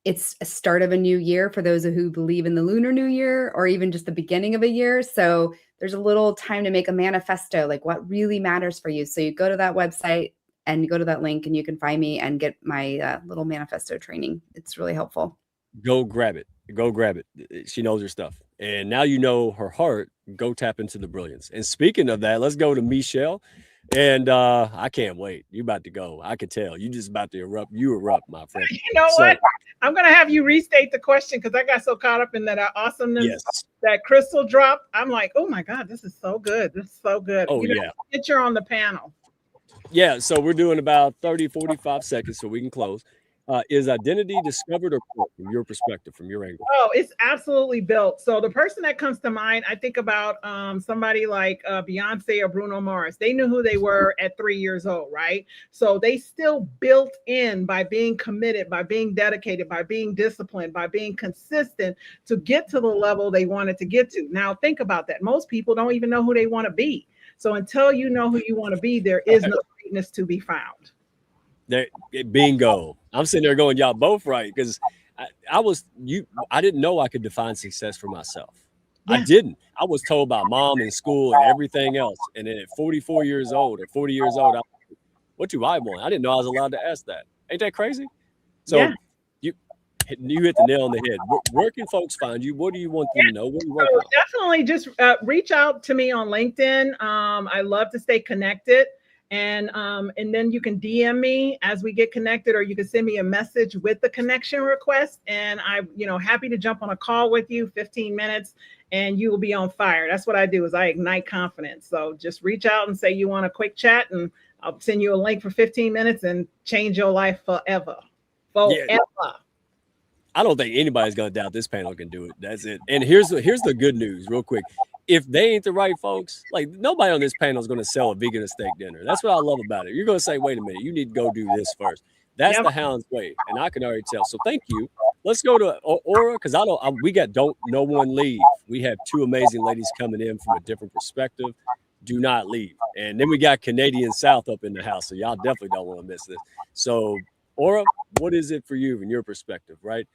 It's a start of a new year for those who believe in the Lunar New Year, or even just the beginning of a year. So there's a little time to make a manifesto, like what really matters for you. So you go to that website and you go to that link and you can find me and get my little manifesto training. It's really helpful. Go grab it. Go grab it. She knows her stuff. And now you know her heart. Go tap into the brilliance. And speaking of that, let's go to Meshell. And I can't wait. You about to go. I could tell. You just about to erupt. You erupt, my friend. You know what? I'm going to have you restate the question because I got so caught up in that awesomeness that Chrystal dropped. I'm like, oh my God, this is so good. This is so good. Oh, yeah. Get you on the panel. Yeah. So we're doing about 30, 45 seconds so we can close. Is identity discovered or built from your perspective, from your angle? Oh, it's absolutely built. So the person that comes to mind, I think about somebody like Beyonce or Bruno Mars. They knew who they were at 3 years old, right? So they still built in by being committed, by being dedicated, by being disciplined, by being consistent to get to the level they wanted to get to. Now, think about that. Most people don't even know who they want to be. So until you know who you want to be, there is no greatness to be found. There, bingo. I'm sitting there going, y'all both right, because I didn't know I could define success for myself. Yeah. I didn't. I was told by mom and school and everything else. And then at 44 years old or 40 years old, what do I want? I didn't know I was allowed to ask that. Ain't that crazy? So you hit the nail on the head. Where can folks find you? What do you want them to know? What do you work on? Definitely just reach out to me on LinkedIn. I love to stay connected. And then you can DM me as we get connected, or you can send me a message with the connection request. And I'm, happy to jump on a call with you, 15 minutes, and you will be on fire. That's what I do, is I ignite confidence. So just reach out and say you want a quick chat, and I'll send you a link for 15 minutes and change your life forever. Forever. Yeah. I don't think anybody's going to doubt this panel can do it. That's it. And here's the good news real quick. If they ain't the right folks, like nobody on this panel is going to sell a vegan steak dinner. That's what I love about it. You're going to say, wait a minute, you need to go do this first. That's the hound's way. And I can already tell. So thank you. Let's go to Aura, because we got don't no one leave. We have two amazing ladies coming in from a different perspective. Do not leave. And then we got Canadian South up in the house. So y'all definitely don't want to miss this. So Aura, what is it for you in your perspective, right?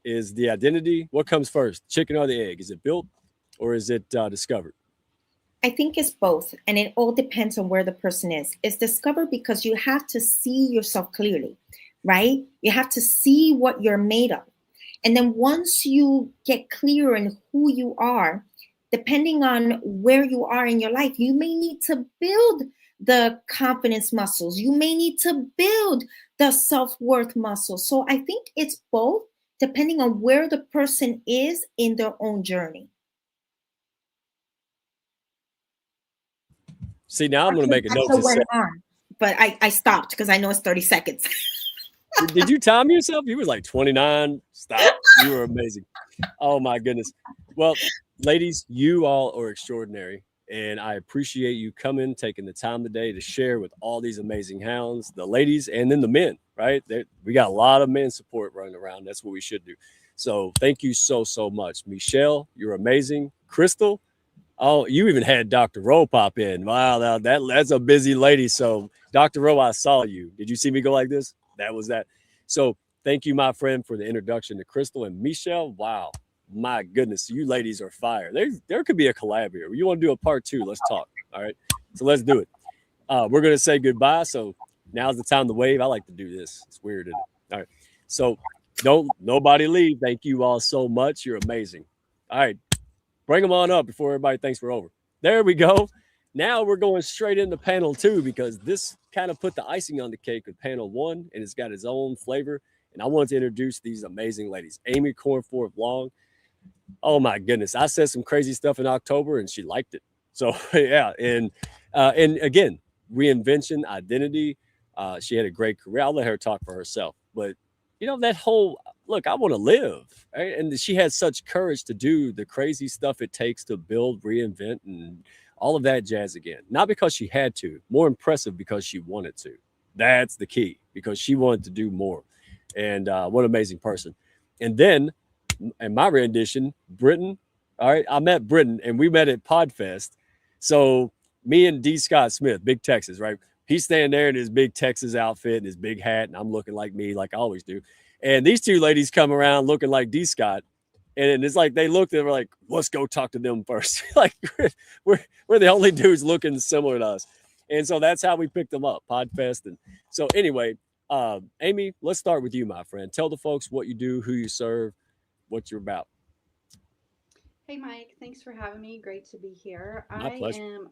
Is the identity, what comes first, chicken or the egg? Is it built or is it discovered? I think it's both. And it all depends on where the person is. It's discovered because you have to see yourself clearly, right? You have to see what you're made of. And then once you get clear in who you are, depending on where you are in your life, you may need to build the confidence muscles. You may need to build the self-worth muscles. So I think it's both, depending on where the person is in their own journey. See, now I'm going to make a note to say. But I stopped because I know it's 30 seconds. Did you time yourself? You was like 29. Stop. You were amazing. Oh, my goodness. Well, ladies, you all are extraordinary. And I appreciate you coming, taking the time today to share with all these amazing hounds, the ladies, and then the men, right? We got a lot of men support running around. That's what we should do. So thank you so, so much. Meshell, you're amazing. Chrystal, oh, you even had Dr. Rowe pop in. Wow, that's a busy lady. So Dr. Rowe, I saw you. Did you see me go like this? That was that. So thank you, my friend, for the introduction to Chrystal and Meshell. Wow. My goodness, you ladies are fire. There could be a collab here. You want to do a part 2? Let's talk. All right. So let's do it. We're going to say goodbye. So now's the time to wave. I like to do this. It's weird, isn't it? All right. So nobody leave. Thank you all so much. You're amazing. All right. Bring them on up before everybody thinks we're over. There we go. Now we're going straight into panel 2, because this kind of put the icing on the cake with panel 1, and it's got its own flavor. And I wanted to introduce these amazing ladies. Amy Cornforth Long. Oh my goodness. I said some crazy stuff in October and she liked it. So yeah. And again, reinvention, identity. She had a great career. I'll let her talk for herself, but that whole, look, I want to live. Right? And she had such courage to do the crazy stuff it takes to build, reinvent, and all of that jazz again. Not because she had to, more impressive because she wanted to. That's the key, because she wanted to do more. And what an amazing person. And then, in my rendition, Britton. All right, I met Britton, and we met at Podfest. So me and D. Scott Smith, big Texas, right? He's standing there in his big Texas outfit and his big hat, and I'm looking like me, like I always do. And these two ladies come around looking like D. Scott. And it's like they looked and were like, let's go talk to them first. Like we're the only dudes looking similar to us. And so that's how we picked them up, Podfest. And so anyway, Amy, let's start with you, my friend. Tell the folks what you do, who you serve, what you're about. Hey, Mike. Thanks for having me. Great to be here. My pleasure.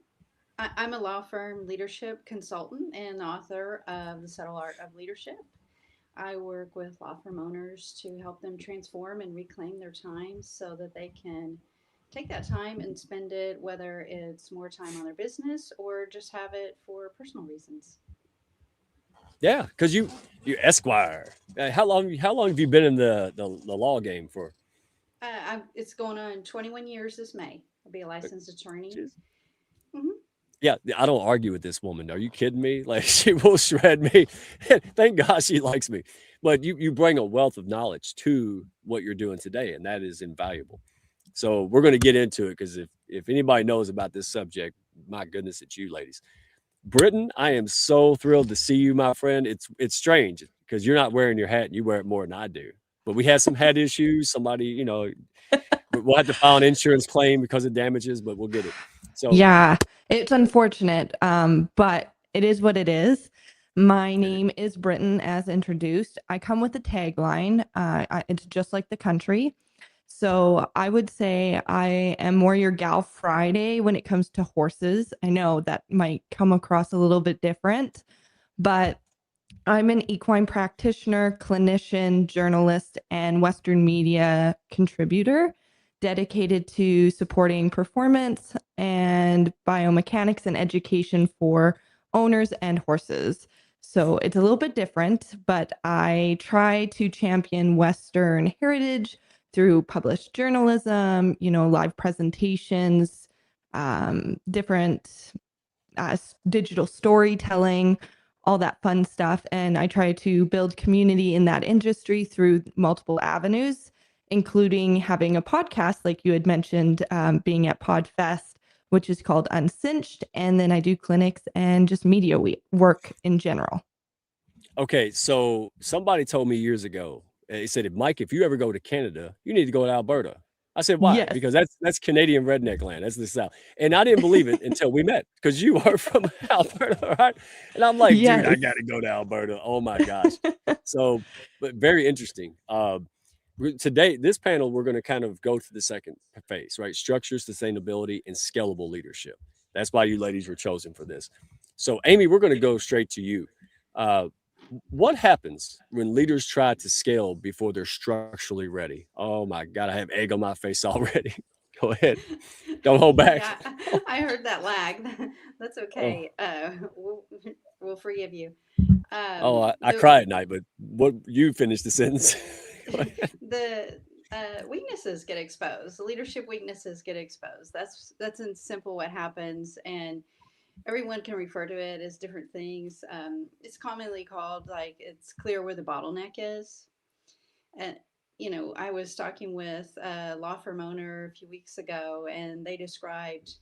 I'm a law firm leadership consultant and author of The Subtle Art of Leadership. I work with law firm owners to help them transform and reclaim their time so that they can take that time and spend it, whether it's more time on their business or just have it for personal reasons. Yeah, because you Esquire. How long have you been in the law game for? It's going on 21 years this May. I'll be a licensed attorney. Mm-hmm. Yeah, I don't argue with this woman. Are you kidding me? Like, she will shred me. Thank God she likes me. But you bring a wealth of knowledge to what you're doing today, and that is invaluable. So we're going to get into it, because if anybody knows about this subject, my goodness, it's you ladies. Britton, I am so thrilled to see you, my friend. It's strange because you're not wearing your hat and you wear it more than I do. But we had some hat issues. Somebody, we'll have to file an insurance claim because of damages, but we'll get it. So yeah, it's unfortunate, but it is what it is. My name is Britton, as introduced. I come with a tagline. It's just like the country. So I would say I am more your gal Friday when it comes to horses. I know that might come across a little bit different, but I'm an equine practitioner, clinician, journalist, and Western media contributor dedicated to supporting performance and biomechanics and education for owners and horses. So it's a little bit different, but I try to champion Western heritage through published journalism, live presentations, different digital storytelling, all that fun stuff. And I try to build community in that industry through multiple avenues, including having a podcast, like you had mentioned, being at Podfest, which is called Uncinched. And then I do clinics and just media work in general. Okay, so somebody told me years ago, he said, Mike, if you ever go to Canada, you need to go to Alberta. I said, why? Yes. Because that's Canadian redneck land. That's the South. And I didn't believe it until we met, because you are from Alberta, right? And I'm like, Yes. dude, I got to go to Alberta. Oh my gosh. So, but very interesting. Today, this panel, we're going to kind of go to the second phase, right? Structure, sustainability, and scalable leadership. That's why you ladies were chosen for this. So, Amy, we're going to go straight to you. What happens when leaders try to scale before they're structurally ready? Oh my God, I have egg on my face already. Go ahead. Don't hold back. Yeah, I heard that lag. That's okay. We'll forgive you. I cry at night, but you finish the sentence. The weaknesses get exposed. The leadership weaknesses get exposed. That's in simple what happens, and everyone can refer to it as different things. It's commonly called, like, it's clear where the bottleneck is. And, I was talking with a law firm owner a few weeks ago, and they described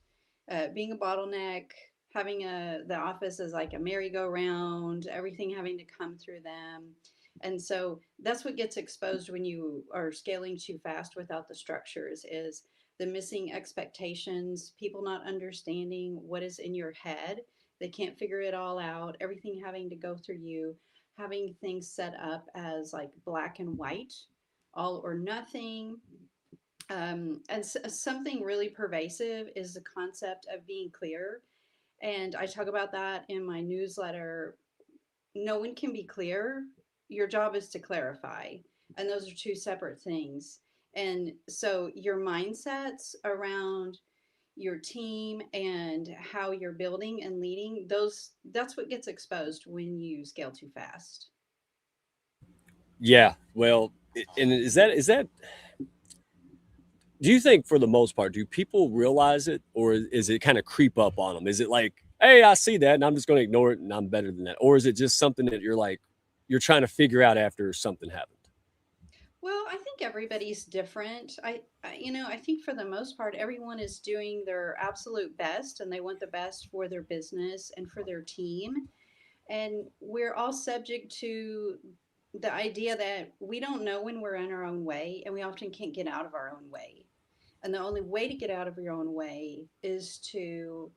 being a bottleneck, having the office as like a merry-go-round, everything having to come through them. And so that's what gets exposed when you are scaling too fast without the structures, is the missing expectations, people not understanding what is in your head. They can't figure it all out, everything having to go through you, having things set up as like black and white, all or nothing. And something really pervasive is the concept of being clear. And I talk about that in my newsletter. No one can be clear. Your job is to clarify. And those are two separate things. And so your mindsets around your team and how you're building and leading, that's what gets exposed when you scale too fast. Yeah, well, and is that do you think, for the most part, do people realize it, or is it kind of creep up on them? Is it like, hey, I see that and I'm just going to ignore it and I'm better than that? Or is it just something that you're trying to figure out after something happened? Well, I think everybody's different. I think for the most part, everyone is doing their absolute best and they want the best for their business and for their team. And we're all subject to the idea that we don't know when we're in our own way and we often can't get out of our own way. And the only way to get out of your own way is to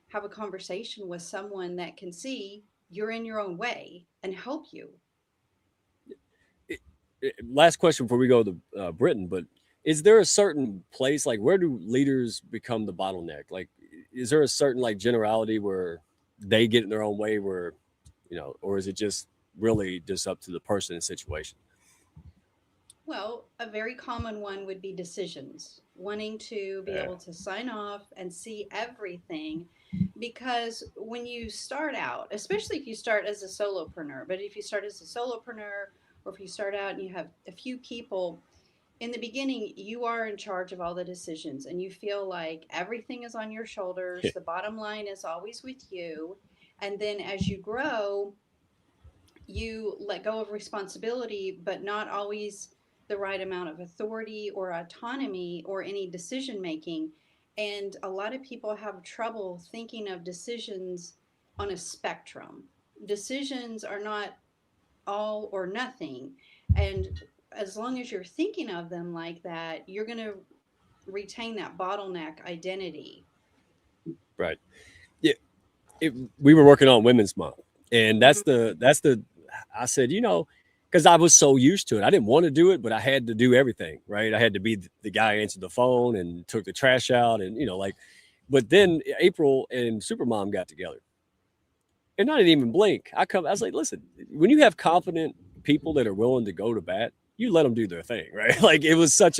have a conversation with someone that can see you're in your own way and help you. Last question before we go to Britain, but is there a certain place, like where do leaders become the bottleneck? Like, is there a certain like generality where they get in their own way where, or is it just really just up to the person and situation? Well, a very common one would be decisions, wanting to be able to sign off and see everything. Because when you start out, especially if you start as a solopreneur, but if you start as a solopreneur or if you start out and you have a few people, in the beginning, you are in charge of all the decisions and you feel like everything is on your shoulders. The bottom line is always with you. And then as you grow, you let go of responsibility, but not always the right amount of authority or autonomy or any decision making. And a lot of people have trouble thinking of decisions on a spectrum. Decisions are not all or nothing. And as long as you're thinking of them like that, you're going to retain that bottleneck identity. Right. Yeah. We were working on Women's Month, and that's the I said, because I was so used to it. I didn't want to do it, but I had to do everything, right? I had to be the guy who answered the phone and took the trash out and, but then April and Supermom got together and I didn't even blink. I was like, listen, when you have confident people that are willing to go to bat, you let them do their thing, right? Like it was I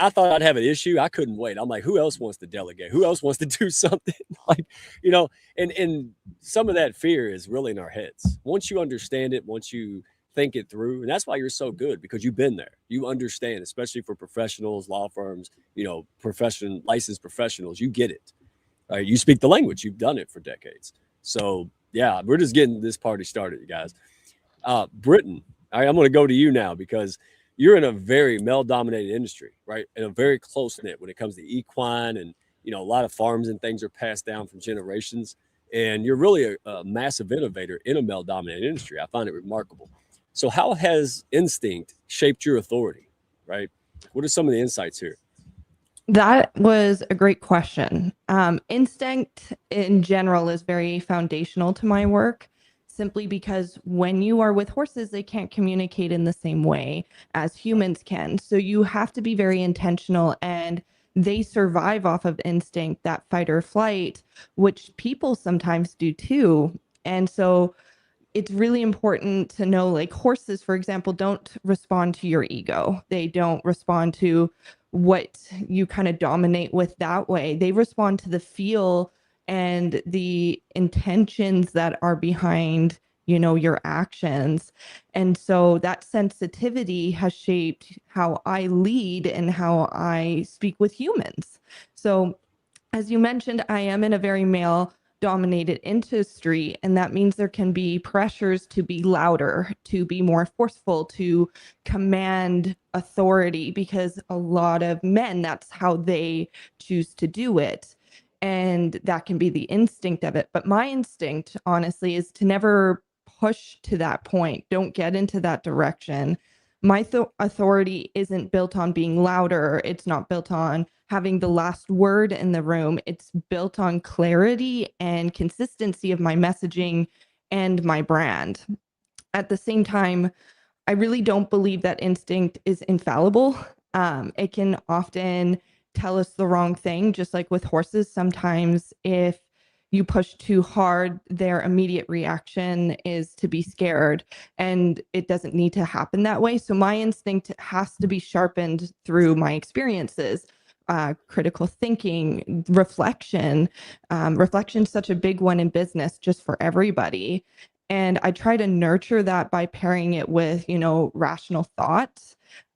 thought I'd have an issue. I couldn't wait. I'm like, who else wants to delegate? Who else wants to do something? And some of that fear is really in our heads. Once you understand it, once you think it through, and that's why you're so good, because you've been there. You understand, especially for professionals, law firms, licensed professionals, you get it. Right? You speak the language. You've done it for decades. So yeah, we're just getting this party started, you guys. Britain, I'm going to go to you now because you're in a very male-dominated industry, right? And a very close-knit when it comes to equine, and a lot of farms and things are passed down from generations. And you're really a massive innovator in a male-dominated industry. I find it remarkable. So how has instinct shaped your authority, right? What are some of the insights here? That was a great question. Instinct in general is very foundational to my work, simply because when you are with horses, they can't communicate in the same way as humans can. So you have to be very intentional, and they survive off of instinct, that fight or flight, which people sometimes do too. And so it's really important to know, like horses, for example, don't respond to your ego. They don't respond to what you kind of dominate with that way. They respond to the feel and the intentions that are behind, your actions. And so that sensitivity has shaped how I lead and how I speak with humans. So as you mentioned, I am in a very male dominated industry, and that means there can be pressures to be louder, to be more forceful, to command authority, because a lot of men, that's how they choose to do it. And that can be the instinct of it. But my instinct, honestly, is to never push to that point. Don't get into that direction. My authority isn't built on being louder. It's not built on having the last word in the room. It's built on clarity and consistency of my messaging and my brand. At the same time, I really don't believe that instinct is infallible. It can often tell us the wrong thing, just like with horses. Sometimes if you push too hard, their immediate reaction is to be scared, and it doesn't need to happen that way. So my instinct has to be sharpened through my experiences, critical thinking, reflection. Reflection is such a big one in business, just for everybody. And I try to nurture that by pairing it with, rational thought,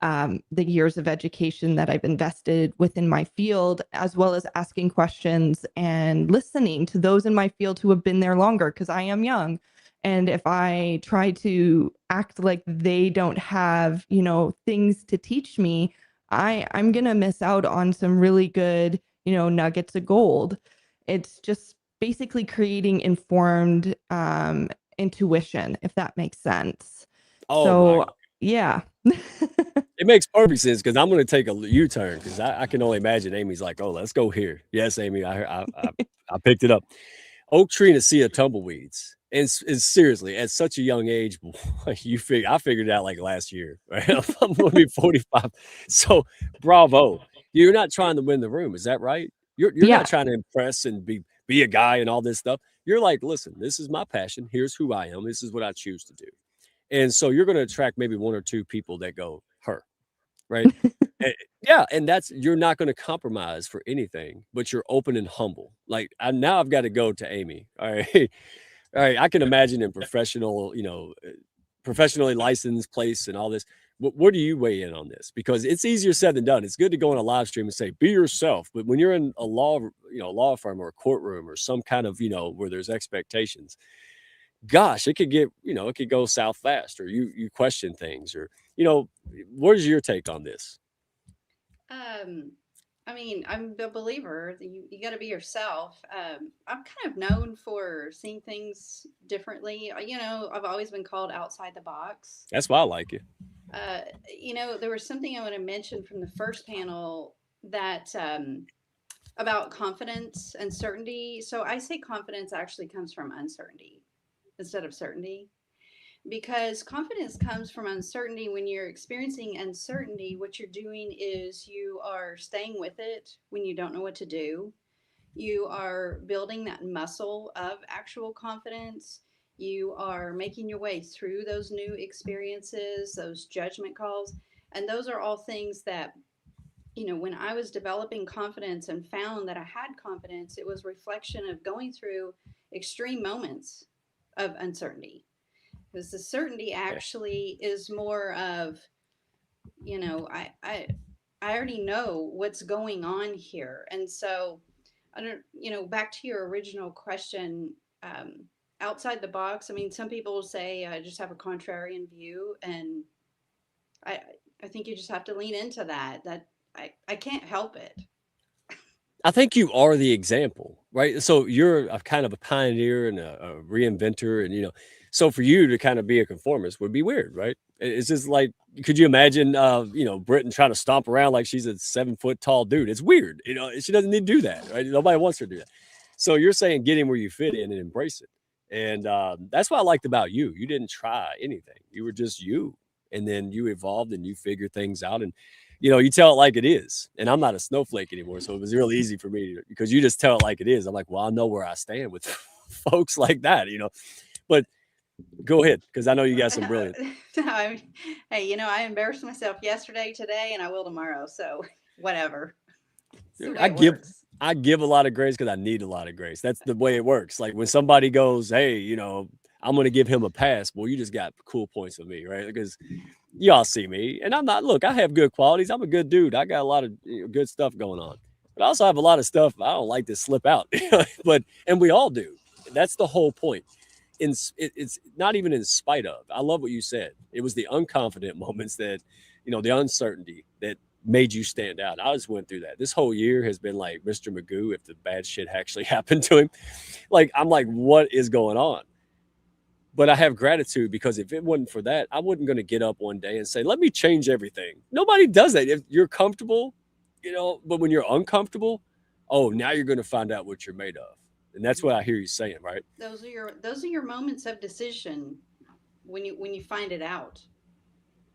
the years of education that I've invested within my field, as well as asking questions and listening to those in my field who have been there longer, because I am young. And if I try to act like they don't have, things to teach me, I'm going to miss out on some really good, nuggets of gold. It's just basically creating informed intuition, if that makes sense. Oh So, my, yeah. it makes perfect sense because I'm going to take a U-turn because I can only imagine Amy's like, oh, let's go here. Yes, Amy, I picked it up. Oak tree and a sea of tumbleweeds. And seriously, at such a young age, I figured it out like last year, right? I'm going to be 45. So bravo. You're not trying to win the room. Is that right? You're Yeah. not trying to impress and be a guy and all this stuff. You're like, listen, this is my passion. Here's who I am. This is what I choose to do. And so you're going to attract maybe one or two people that go, her, right? Yeah, and you're not going to compromise for anything, but you're open and humble. Like now I've got to go to Amy. All right. All right. I can imagine in professional, professionally licensed place and all this. Where do you weigh in on this? Because it's easier said than done. It's good to go on a live stream and say, be yourself. But when you're in a law firm or a courtroom or some kind of, where there's expectations, gosh, it could get, it could go south fast, or you question things, or, what is your take on this? I mean, I'm a believer that you got to be yourself. I'm kind of known for seeing things differently. I've always been called outside the box. That's why I like you. There was something I want to mention from the first panel that about confidence and certainty. So I say confidence actually comes from uncertainty instead of certainty. Because confidence comes from uncertainty. When you're experiencing uncertainty, what you're doing is you are staying with it when you don't know what to do. You are building that muscle of actual confidence. You are making your way through those new experiences, those judgment calls. And those are all things that, when I was developing confidence and found that I had confidence, it was a reflection of going through extreme moments of uncertainty. Because the certainty actually is more of, I already know what's going on here. And so, back to your original question, outside the box, I mean, some people will say, I just have a contrarian view. And I think you just have to lean into that I can't help it. I think you are the example, right? So you're a kind of a pioneer and a reinventor, and so for you to kind of be a conformist would be weird, right? It's just like, could you imagine, Britain trying to stomp around like she's a 7-foot tall dude? It's weird, she doesn't need to do that, right? Nobody wants her to do that. So you're saying get in where you fit in and embrace it. And that's what I liked about you. You didn't try anything. You were just you. And then you evolved and you figured things out, and you tell it like it is. And I'm not a snowflake anymore. So it was really easy for me because you just tell it like it is. I'm like, well, I know where I stand with folks like that, but go ahead. Cause I know you got some brilliant. Hey, I embarrassed myself yesterday, today, and I will tomorrow. So whatever. I give a lot of grace because I need a lot of grace. That's the way it works. Like when somebody goes, hey, I'm going to give him a pass. Well, you just got cool points with me, right? Because y'all see me, and I'm not. Look, I have good qualities. I'm a good dude. I got a lot of good stuff going on, but I also have a lot of stuff I don't like to slip out. And we all do. That's the whole point. It's not even in spite of. I love what you said. It was the unconfident moments that, the uncertainty that made you stand out. I just went through that. This whole year has been like Mr. Magoo if the bad shit actually happened to him. Like, I'm like, what is going on? But I have gratitude because if it wasn't for that, I wasn't going to get up one day and say, let me change everything. Nobody does that. If you're comfortable, but when you're uncomfortable, oh, now you're going to find out what you're made of. And that's what I hear you saying, right? Those are your moments of decision when you find it out.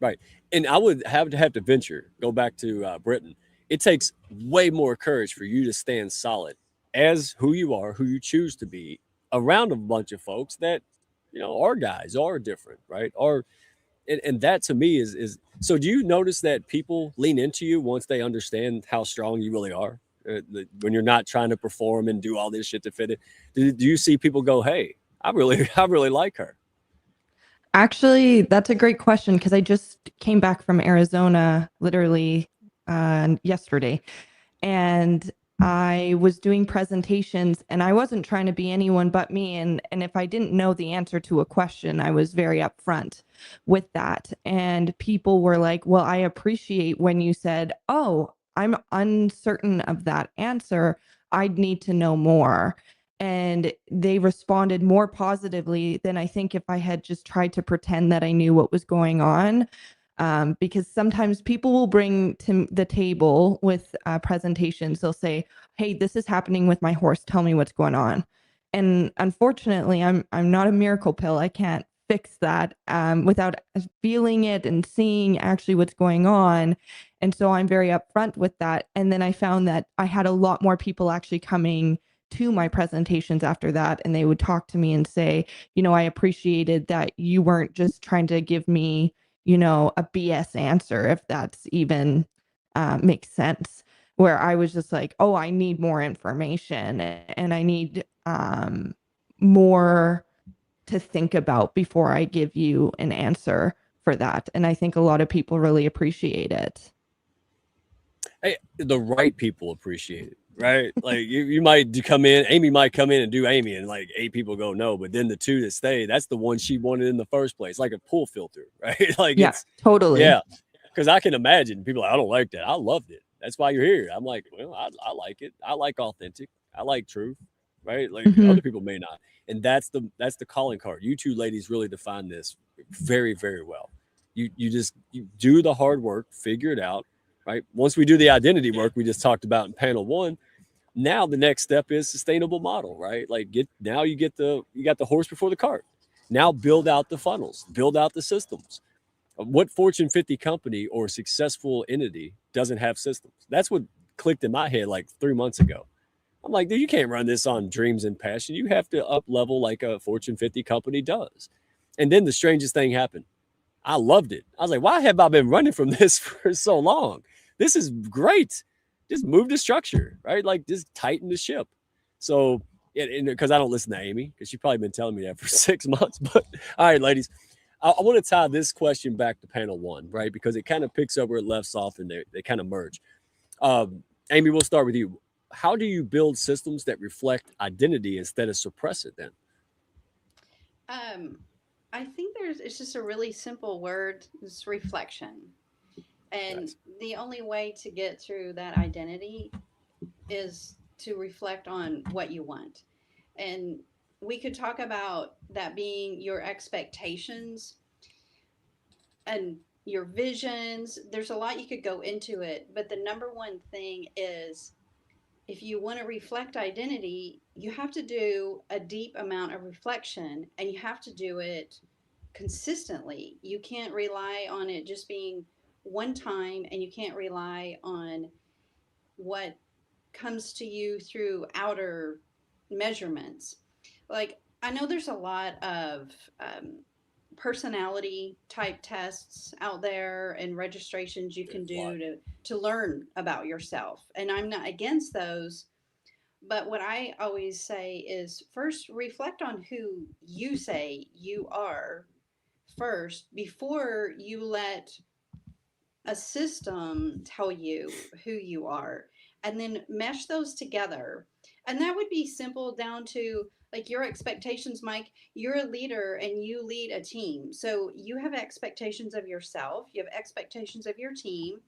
Right. And I would have to venture, go back to Britain. It takes way more courage for you to stand solid as who you are, who you choose to be, around a bunch of folks that, our guys are different, right? And that to me is so. Do you notice that people lean into you once they understand how strong you really are? When you're not trying to perform and do all this shit to fit it, do you see people go, "Hey, I really like her"? Actually, that's a great question because I just came back from Arizona literally yesterday. And I was doing presentations and I wasn't trying to be anyone but me. And if I didn't know the answer to a question, I was very upfront with that. And people were like, well, I appreciate when you said, oh, I'm uncertain of that answer. I'd need to know more. And they responded more positively than I think if I had just tried to pretend that I knew what was going on. Because sometimes people will bring to the table with presentations, they'll say, hey, this is happening with my horse. Tell me what's going on. And unfortunately, I'm not a miracle pill. I can't fix that without feeling it and seeing actually what's going on. And so I'm very upfront with that. And then I found that I had a lot more people actually coming to my presentations after that. And they would talk to me and say, I appreciated that you weren't just trying to give me a BS answer, if that's even makes sense, where I was just like, oh, I need more information and I need more to think about before I give you an answer for that. And I think a lot of people really appreciate it. Hey, the right people appreciate it, right? Like you might come in, Amy might come in and do Amy, and like 8 people go no, but then the 2 that stay, that's the one she wanted in the first place, like a pool filter, right? Like it's totally. Yeah, because I can imagine people like, I don't like that. I loved it. That's why you're here. I'm like, well, I like it. I like authentic. I like truth, right? Like other people may not, and that's the calling card. You two ladies really define this very, very well. You do the hard work, figure it out. Right. Once we do the identity work we just talked about in panel 1, now the next step is sustainable model, right? Like you got the horse before the cart. Now build out the funnels, build out the systems. What Fortune 50 company or successful entity doesn't have systems? That's what clicked in my head like 3 months ago. I'm like, dude, you can't run this on dreams and passion. You have to up level like a Fortune 50 company does. And then the strangest thing happened. I loved it. I was like, why have I been running from this for so long? This is great. Just move the structure, right? Like just tighten the ship. So, because I don't listen to Amy, because she's probably been telling me that for 6 months. But all right, ladies, I want to tie this question back to panel 1, right? Because it kind of picks up where it left off and they kind of merge. Amy, we'll start with you. How do you build systems that reflect identity instead of suppress it then? I think it's just a really simple word. It's reflection. And Nice. The only way to get through that identity is to reflect on what you want. And we could talk about that being your expectations and your visions. There's a lot you could go into it, but the number one thing is if you want to reflect identity, you have to do a deep amount of reflection and you have to do it consistently. You can't rely on it just being one time, and you can't rely on what comes to you through outer measurements. Like, I know there's a lot of personality type tests out there and registrations you can do to learn about yourself. And I'm not against those. But what I always say is first reflect on who you say you are first before you let a system tell you who you are, and then mesh those together. And that would be simple down to like your expectations. Mike, you're a leader and you lead a team, so you have expectations of yourself, you have expectations of your team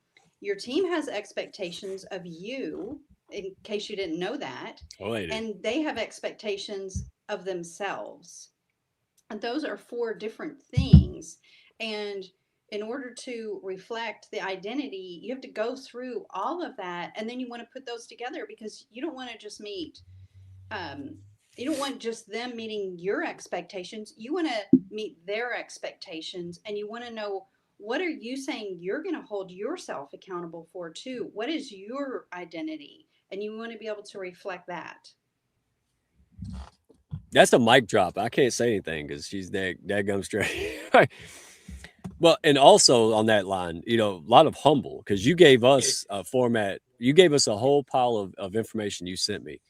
has expectations of you, in case you didn't know that. And they have expectations of themselves, and those are 4 different things. And in order to reflect the identity, you have to go through all of that, and then you want to put those together because you don't want to just you don't want just them meeting your expectations. You want to meet their expectations, and you want to know, what are you saying you're going to hold yourself accountable for too? What is your identity? And you want to be able to reflect that. That's a mic drop. I can't say anything because she's that gum straight. Well, and also on that line, a lot of humble, because you gave us a format. You gave us a whole pile of information you sent me.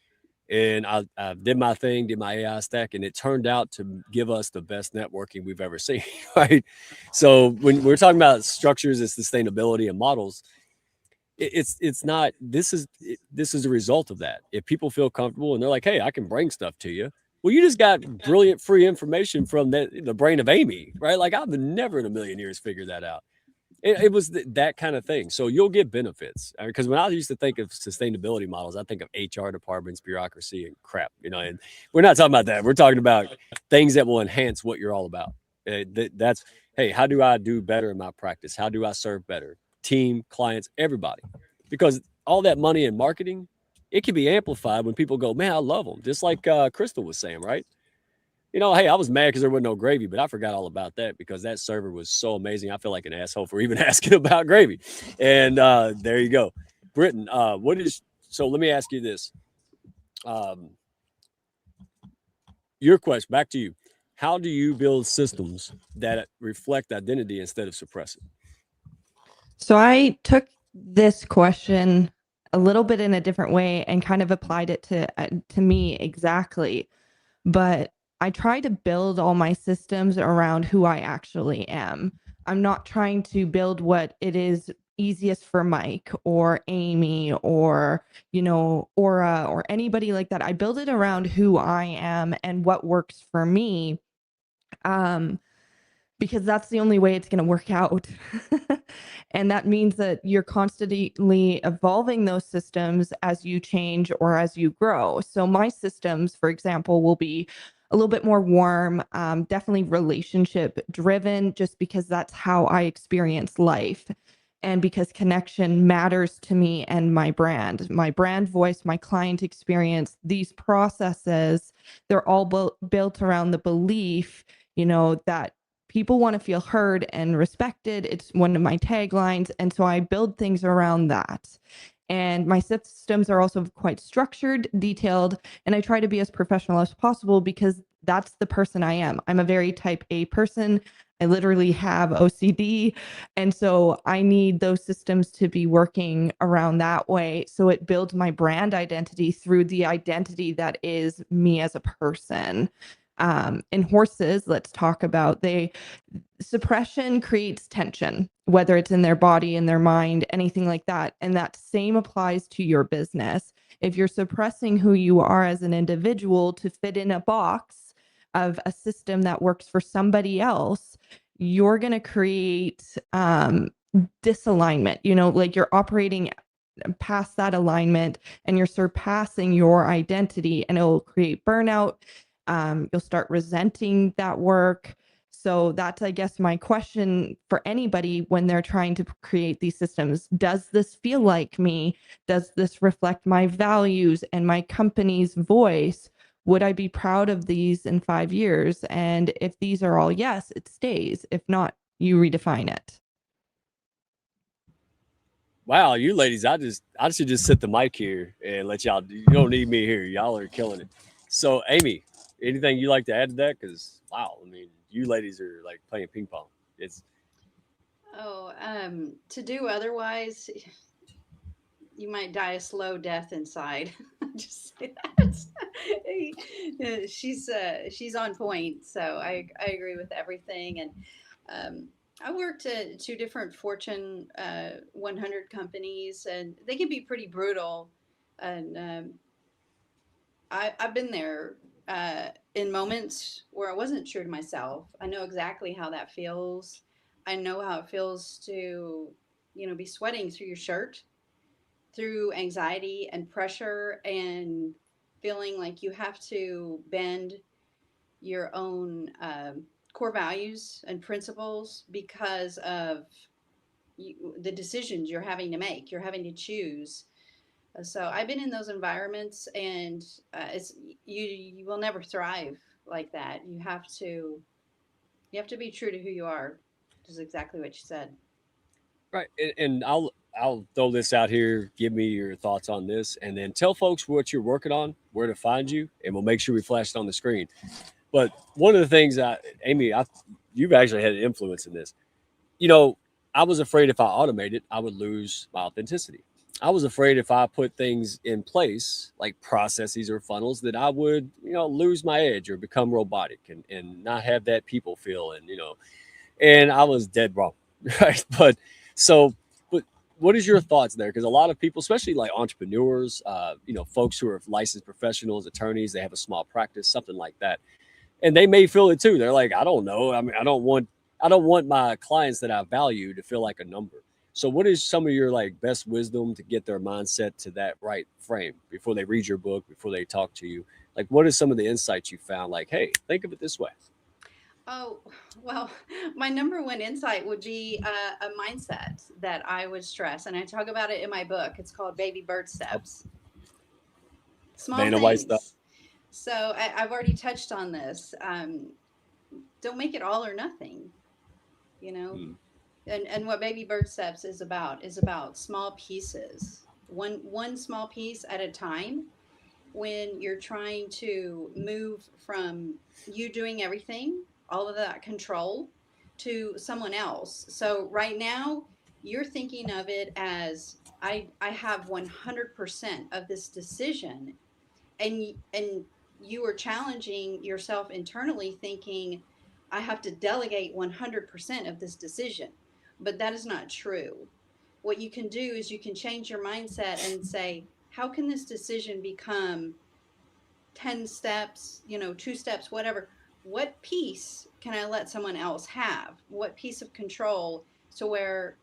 And I did my thing, did my AI stack, and it turned out to give us the best networking we've ever seen, right? So when we're talking about structures and sustainability and models, it's not, this is a result of that. If people feel comfortable and they're like, hey, I can bring stuff to you. Well, you just got brilliant free information from the brain of Amy, right? Like I've never in a million years figured that out. It was that kind of thing. So you'll get benefits. Because when I used to think of sustainability models, I think of HR departments, bureaucracy, and crap, and we're not talking about that. We're talking about things that will enhance what you're all about. That's, hey, how do I do better in my practice? How do I serve better? Team, clients, everybody. Because all that money in marketing, it can be amplified when people go, man, I love them. Just like Chrystal was saying, right? Hey, I was mad because there wasn't no gravy, but I forgot all about that because that server was so amazing. I feel like an asshole for even asking about gravy. And there you go. Britton, so let me ask you this. Your question, back to you. How do you build systems that reflect identity instead of suppress it? So I took this question a little bit in a different way and kind of applied it to me exactly. But I try to build all my systems around who I actually am. I'm not trying to build what it is easiest for Mike or Amy or, Aura or anybody like that. I build it around who I am and what works for me. Because that's the only way it's going to work out. And that means that you're constantly evolving those systems as you change or as you grow. So my systems, for example, will be a little bit more warm, definitely relationship driven, just because that's how I experience life. And because connection matters to me and my brand voice, my client experience, these processes, they're all built around the belief, that people want to feel heard and respected. It's one of my taglines. And so I build things around that. And my systems are also quite structured, detailed, and I try to be as professional as possible because that's the person I am. I'm a very type A person. I literally have OCD. And so I need those systems to be working around that way. So it builds my brand identity through the identity that is me as a person. In horses, let's talk about suppression creates tension, whether it's in their body, in their mind, anything like that. And that same applies to your business. If you're suppressing who you are as an individual to fit in a box of a system that works for somebody else, you're going to create disalignment, like you're operating past that alignment and you're surpassing your identity, and it will create burnout. You'll start resenting that work. So that's, I guess, my question for anybody when they're trying to create these systems. Does this feel like me? Does this reflect my values and my company's voice? Would I be proud of these in 5 years? And if these are all yes, it stays. If not, you redefine it. Wow, you ladies, I should just sit the mic here and let y'all. You don't need me here. Y'all are killing it. So, Amy, anything you like to add to that? Because wow, I mean, you ladies are like playing ping pong. To do otherwise, you might die a slow death inside. Just say that. She's on point. So I agree with everything. And I worked at 2 different Fortune 100 companies, and they can be pretty brutal. And I've been there in moments where I wasn't true to myself. I know exactly how that feels. I know how it feels to, be sweating through your shirt, through anxiety and pressure, and feeling like you have to bend your own core values and principles because of the decisions you're having to make. You're having to choose. So I've been in those environments, and you will never thrive like that. You have to be true to who you are, which is exactly what you said. Right, and I'll throw this out here. Give me your thoughts on this, and then tell folks what you're working on, where to find you, and we'll make sure we flash it on the screen. But one of the things, Amy, you've actually had an influence in this. I was afraid if I automated, I would lose my authenticity. I was afraid if I put things in place like processes or funnels that I would, lose my edge or become robotic and not have that people feel. And I was dead wrong. Right. But what is your thoughts there? Because a lot of people, especially like entrepreneurs, folks who are licensed professionals, attorneys, they have a small practice, something like that, and they may feel it too. They're like, I don't know. I mean, I don't want my clients that I value to feel like a number. So what is some of your like best wisdom to get their mindset to that right frame before they read your book, before they talk to you? Like, what is some of the insights you found? Like, hey, think of it this way. Oh, well, my number one insight would be a mindset that I would stress. And I talk about it in my book. It's called Baby Bird Steps. Small Vanna White stuff. things. So I've already touched on this. Don't make it all or nothing, you know? And what Baby Bird Steps is about small pieces, one small piece at a time. When you're trying to move from you doing everything, all of that control, to someone else. So right now you're thinking of it as I have 100% of this decision, and you are challenging yourself internally thinking I have to delegate 100% of this decision. But that is not true. What you can do is you can change your mindset and say, how can this decision become 10 steps, 2 steps, whatever? What piece can I let someone else have? What piece of control, so where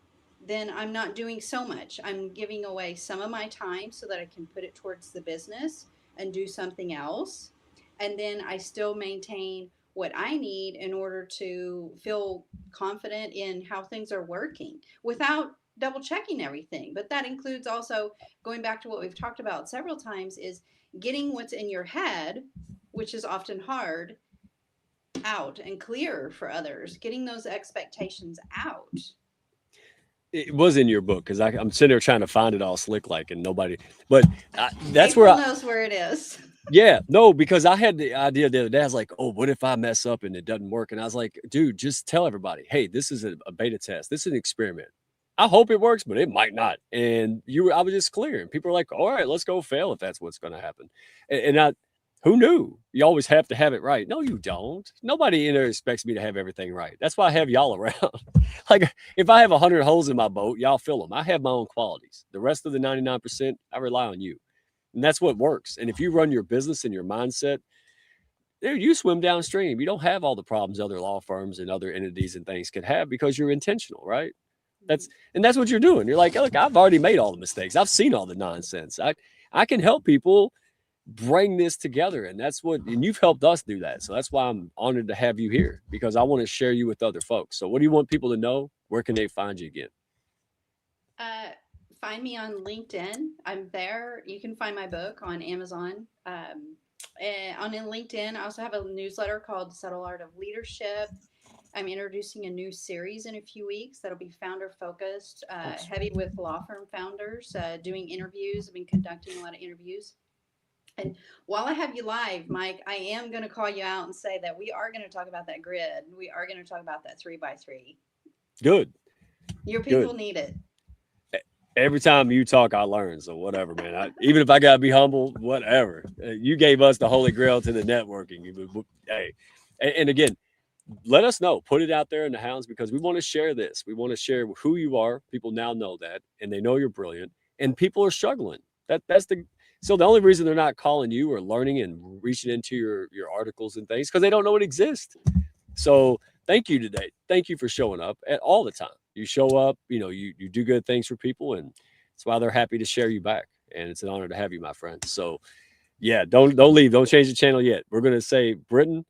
then I'm not doing so much. I'm giving away some of my time so that I can put it towards the business and do something else. And then I still maintain what I need in order to feel confident in how things are working without double checking everything. But that includes also going back to what we've talked about several times, is getting what's in your head, which is often hard, out and clear for others, getting those expectations out. It was in your book, because I'm sitting there trying to find it all slick like, and nobody, but that's April where knows where it is. Yeah, no, because I had the idea the other day. I was like, oh, what if I mess up and it doesn't work? And I was like, dude, just tell everybody, hey, this is a beta test. This is an experiment. I hope it works, but it might not. And I was just clear. And people are like, all right, let's go fail if that's what's going to happen. Who knew? You always have to have it right. No, you don't. Nobody in there expects me to have everything right. That's why I have y'all around. Like, if I have 100 holes in my boat, y'all fill them. I have my own qualities. The rest of the 99%, I rely on you. And that's what works. And if you run your business and your mindset, dude, you swim downstream. You don't have all the problems other law firms and other entities and things could have, because you're intentional, right? That's what you're doing. You're like, look, I've already made all the mistakes. I've seen all the nonsense. I can help people bring this together. And and you've helped us do that. So that's why I'm honored to have you here, because I want to share you with other folks. So what do you want people to know? Where can they find you again? Find me on LinkedIn. I'm there. You can find my book on Amazon. And on LinkedIn, I also have a newsletter called Subtle Art of Leadership. I'm introducing a new series in a few weeks that'll be founder focused, heavy with law firm founders, doing interviews. I've been conducting a lot of interviews. And while I have you live, Mike, I am going to call you out and say that we are going to talk about that grid. We are going to talk about that 3x3. Good. Your people need it. Every time you talk, I learn. So whatever, man. Even if I got to be humble, whatever. You gave us the holy grail to the networking. Hey, and again, let us know. Put it out there in the hounds, because we want to share this. We want to share who you are. People now know that, and they know you're brilliant. And people are struggling. So the only reason they're not calling you or learning and reaching into your articles and things, because they don't know it exists. So thank you today. Thank you for showing up all the time. You show up, you do good things for people, and that's why they're happy to share you back. And it's an honor to have you, my friend. So yeah, don't leave. Don't change the channel yet. We're going to say, Britton,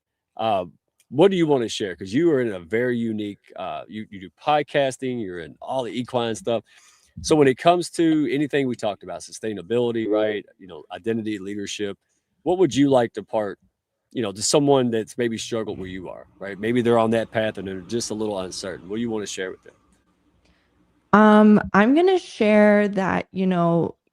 what do you want to share? Because you are in a very unique, you do podcasting, you're in all the equine stuff. So when it comes to anything we talked about, sustainability, right? Identity, leadership, what would you like to to someone that's maybe struggled where you are, right? Maybe they're on that path and they're just a little uncertain. What do you want to share with them? I'm going to share that, you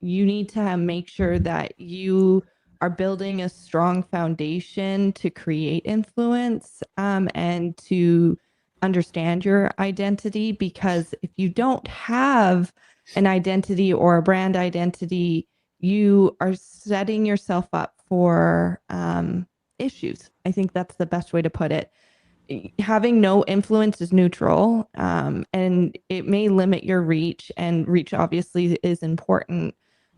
need to make sure that you are building a strong foundation to create influence, and to understand your identity, because if you don't have an identity or a brand identity, you are setting yourself up for issues. I think that's the best way to put it. having no influence is neutral, and it may limit your reach, and reach obviously is important,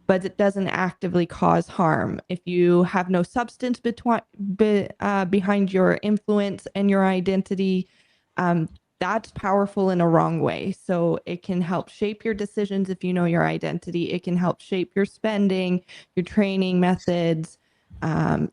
but it doesn't actively cause harm. If you have no substance behind your influence and your identity, that's powerful in a wrong way. So it can help shape your decisions if you know your identity. It can help shape your spending, your training methods, your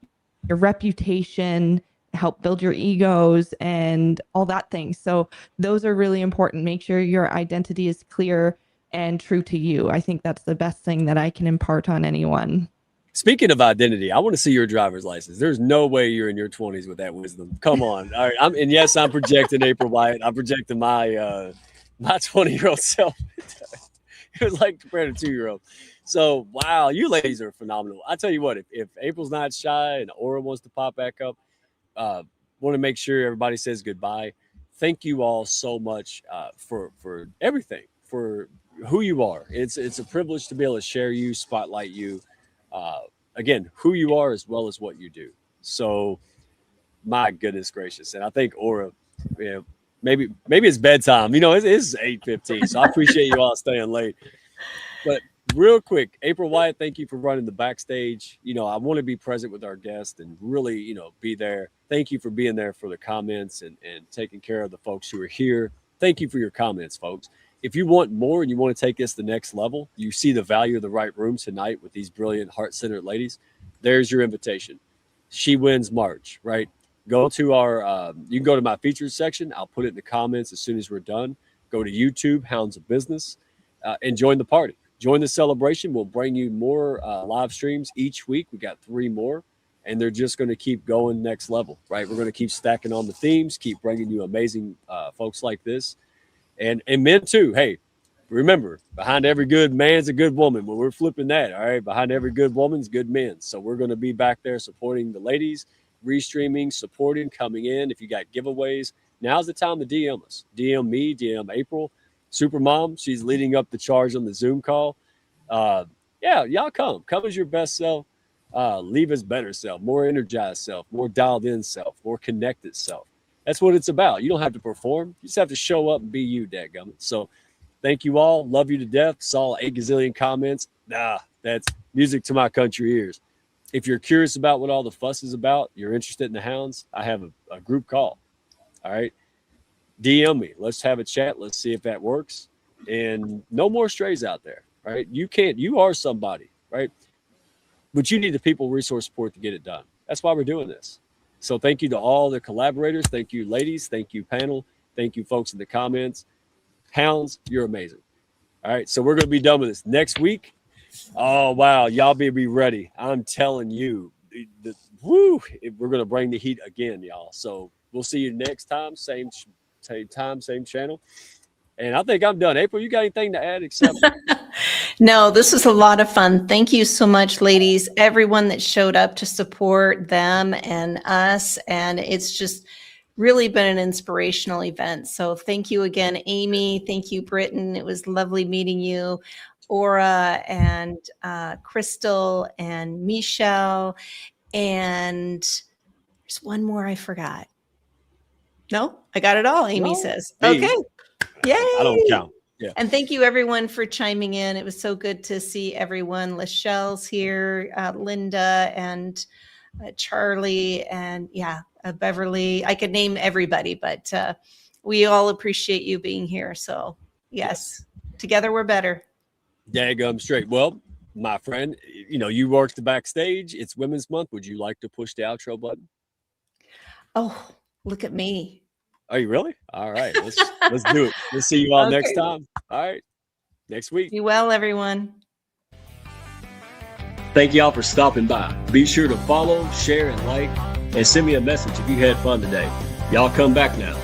reputation, help build your egos and all that thing. So those are really important. Make sure your identity is clear and true to you. I think that's the best thing that I can impart on anyone. Speaking of identity, I want to see your driver's license. There's no way you're in your 20s with that wisdom. Come on. All right. And yes, I'm projecting April Wyatt. I'm projecting my 20-year-old self. It was like compared to 2-year-old. So, wow, you ladies are phenomenal. I tell you what, if April's not shy and Aura wants to pop back up, want to make sure everybody says goodbye. Thank you all so much for everything, for who you are. It's a privilege to be able to share you, spotlight you. Again, who you are as well as what you do. So, my goodness gracious. And I think Aura, maybe it's bedtime. It's 8:15. So I appreciate you all staying late. But real quick, April Wyatt, thank you for running the backstage. I want to be present with our guests and really, be there. Thank you for being there for the comments and taking care of the folks who are here. Thank you for your comments, folks. If you want more and you want to take this to the next level, you see the value of the right room tonight with these brilliant heart-centered ladies. There's your invitation. She Wins March, right? Go to you can go to my featured section. I'll put it in the comments as soon as we're done. Go to YouTube, Hounds of Business, and join the party. Join the celebration. We'll bring you more live streams each week. We got 3 more, and they're just going to keep going next level, right? We're going to keep stacking on the themes, keep bringing you amazing folks like this. And men too. Hey, remember, behind every good man's a good woman. When we're flipping that, all right, behind every good woman's good men. So we're going to be back there supporting the ladies, restreaming, supporting, coming in. If you got giveaways, now's the time to DM us. DM me, DM April. Supermom, she's leading up the charge on the Zoom call. Y'all come as your best self. Leave as better self, more energized self, more dialed in self, more connected self. That's what it's about. You don't have to perform. You just have to show up and be you, dadgummit. So thank you all. Love you to death. Saw 8 gazillion comments. That's music to my country ears. If you're curious about what all the fuss is about, you're interested in the hounds, I have a group call. All right. DM me. Let's have a chat. Let's see if that works. And no more strays out there, right? You are somebody, right? But you need the people resource support to get it done. That's why we're doing this. So thank you to all the collaborators. Thank you, ladies. Thank you, panel. Thank you, folks in the comments. Hounds, you're amazing. All right, so we're going to be done with this. Next week, oh, wow, y'all be ready. I'm telling you, we're going to bring the heat again, y'all. So we'll see you next time, same time, same channel. And I think I'm done. April, you got anything to add except... No, this was a lot of fun. Thank you so much, ladies, everyone that showed up to support them and us. And it's just really been an inspirational event. So thank you again, Amy. Thank you, Britton. It was lovely meeting you. Aura and Chrystal and Meshell. And there's one more I forgot. No, I got it all, Amy says. Hey. Okay. Yay. I don't count. Yeah. And thank you everyone for chiming in. It was so good to see everyone. Lachelle's here, Linda and Charlie and Beverly. I could name everybody, but we all appreciate you being here. So yes, together we're better. Daggum straight. Well, my friend, you worked the backstage. It's Women's Month. Would you like to push the outro button? Oh, look at me. Are you really? All right. Let's do it. We'll see you all next time. All right. Next week. Be well, everyone. Thank y'all for stopping by. Be sure to follow, share, and like, and send me a message if you had fun today. Y'all come back now.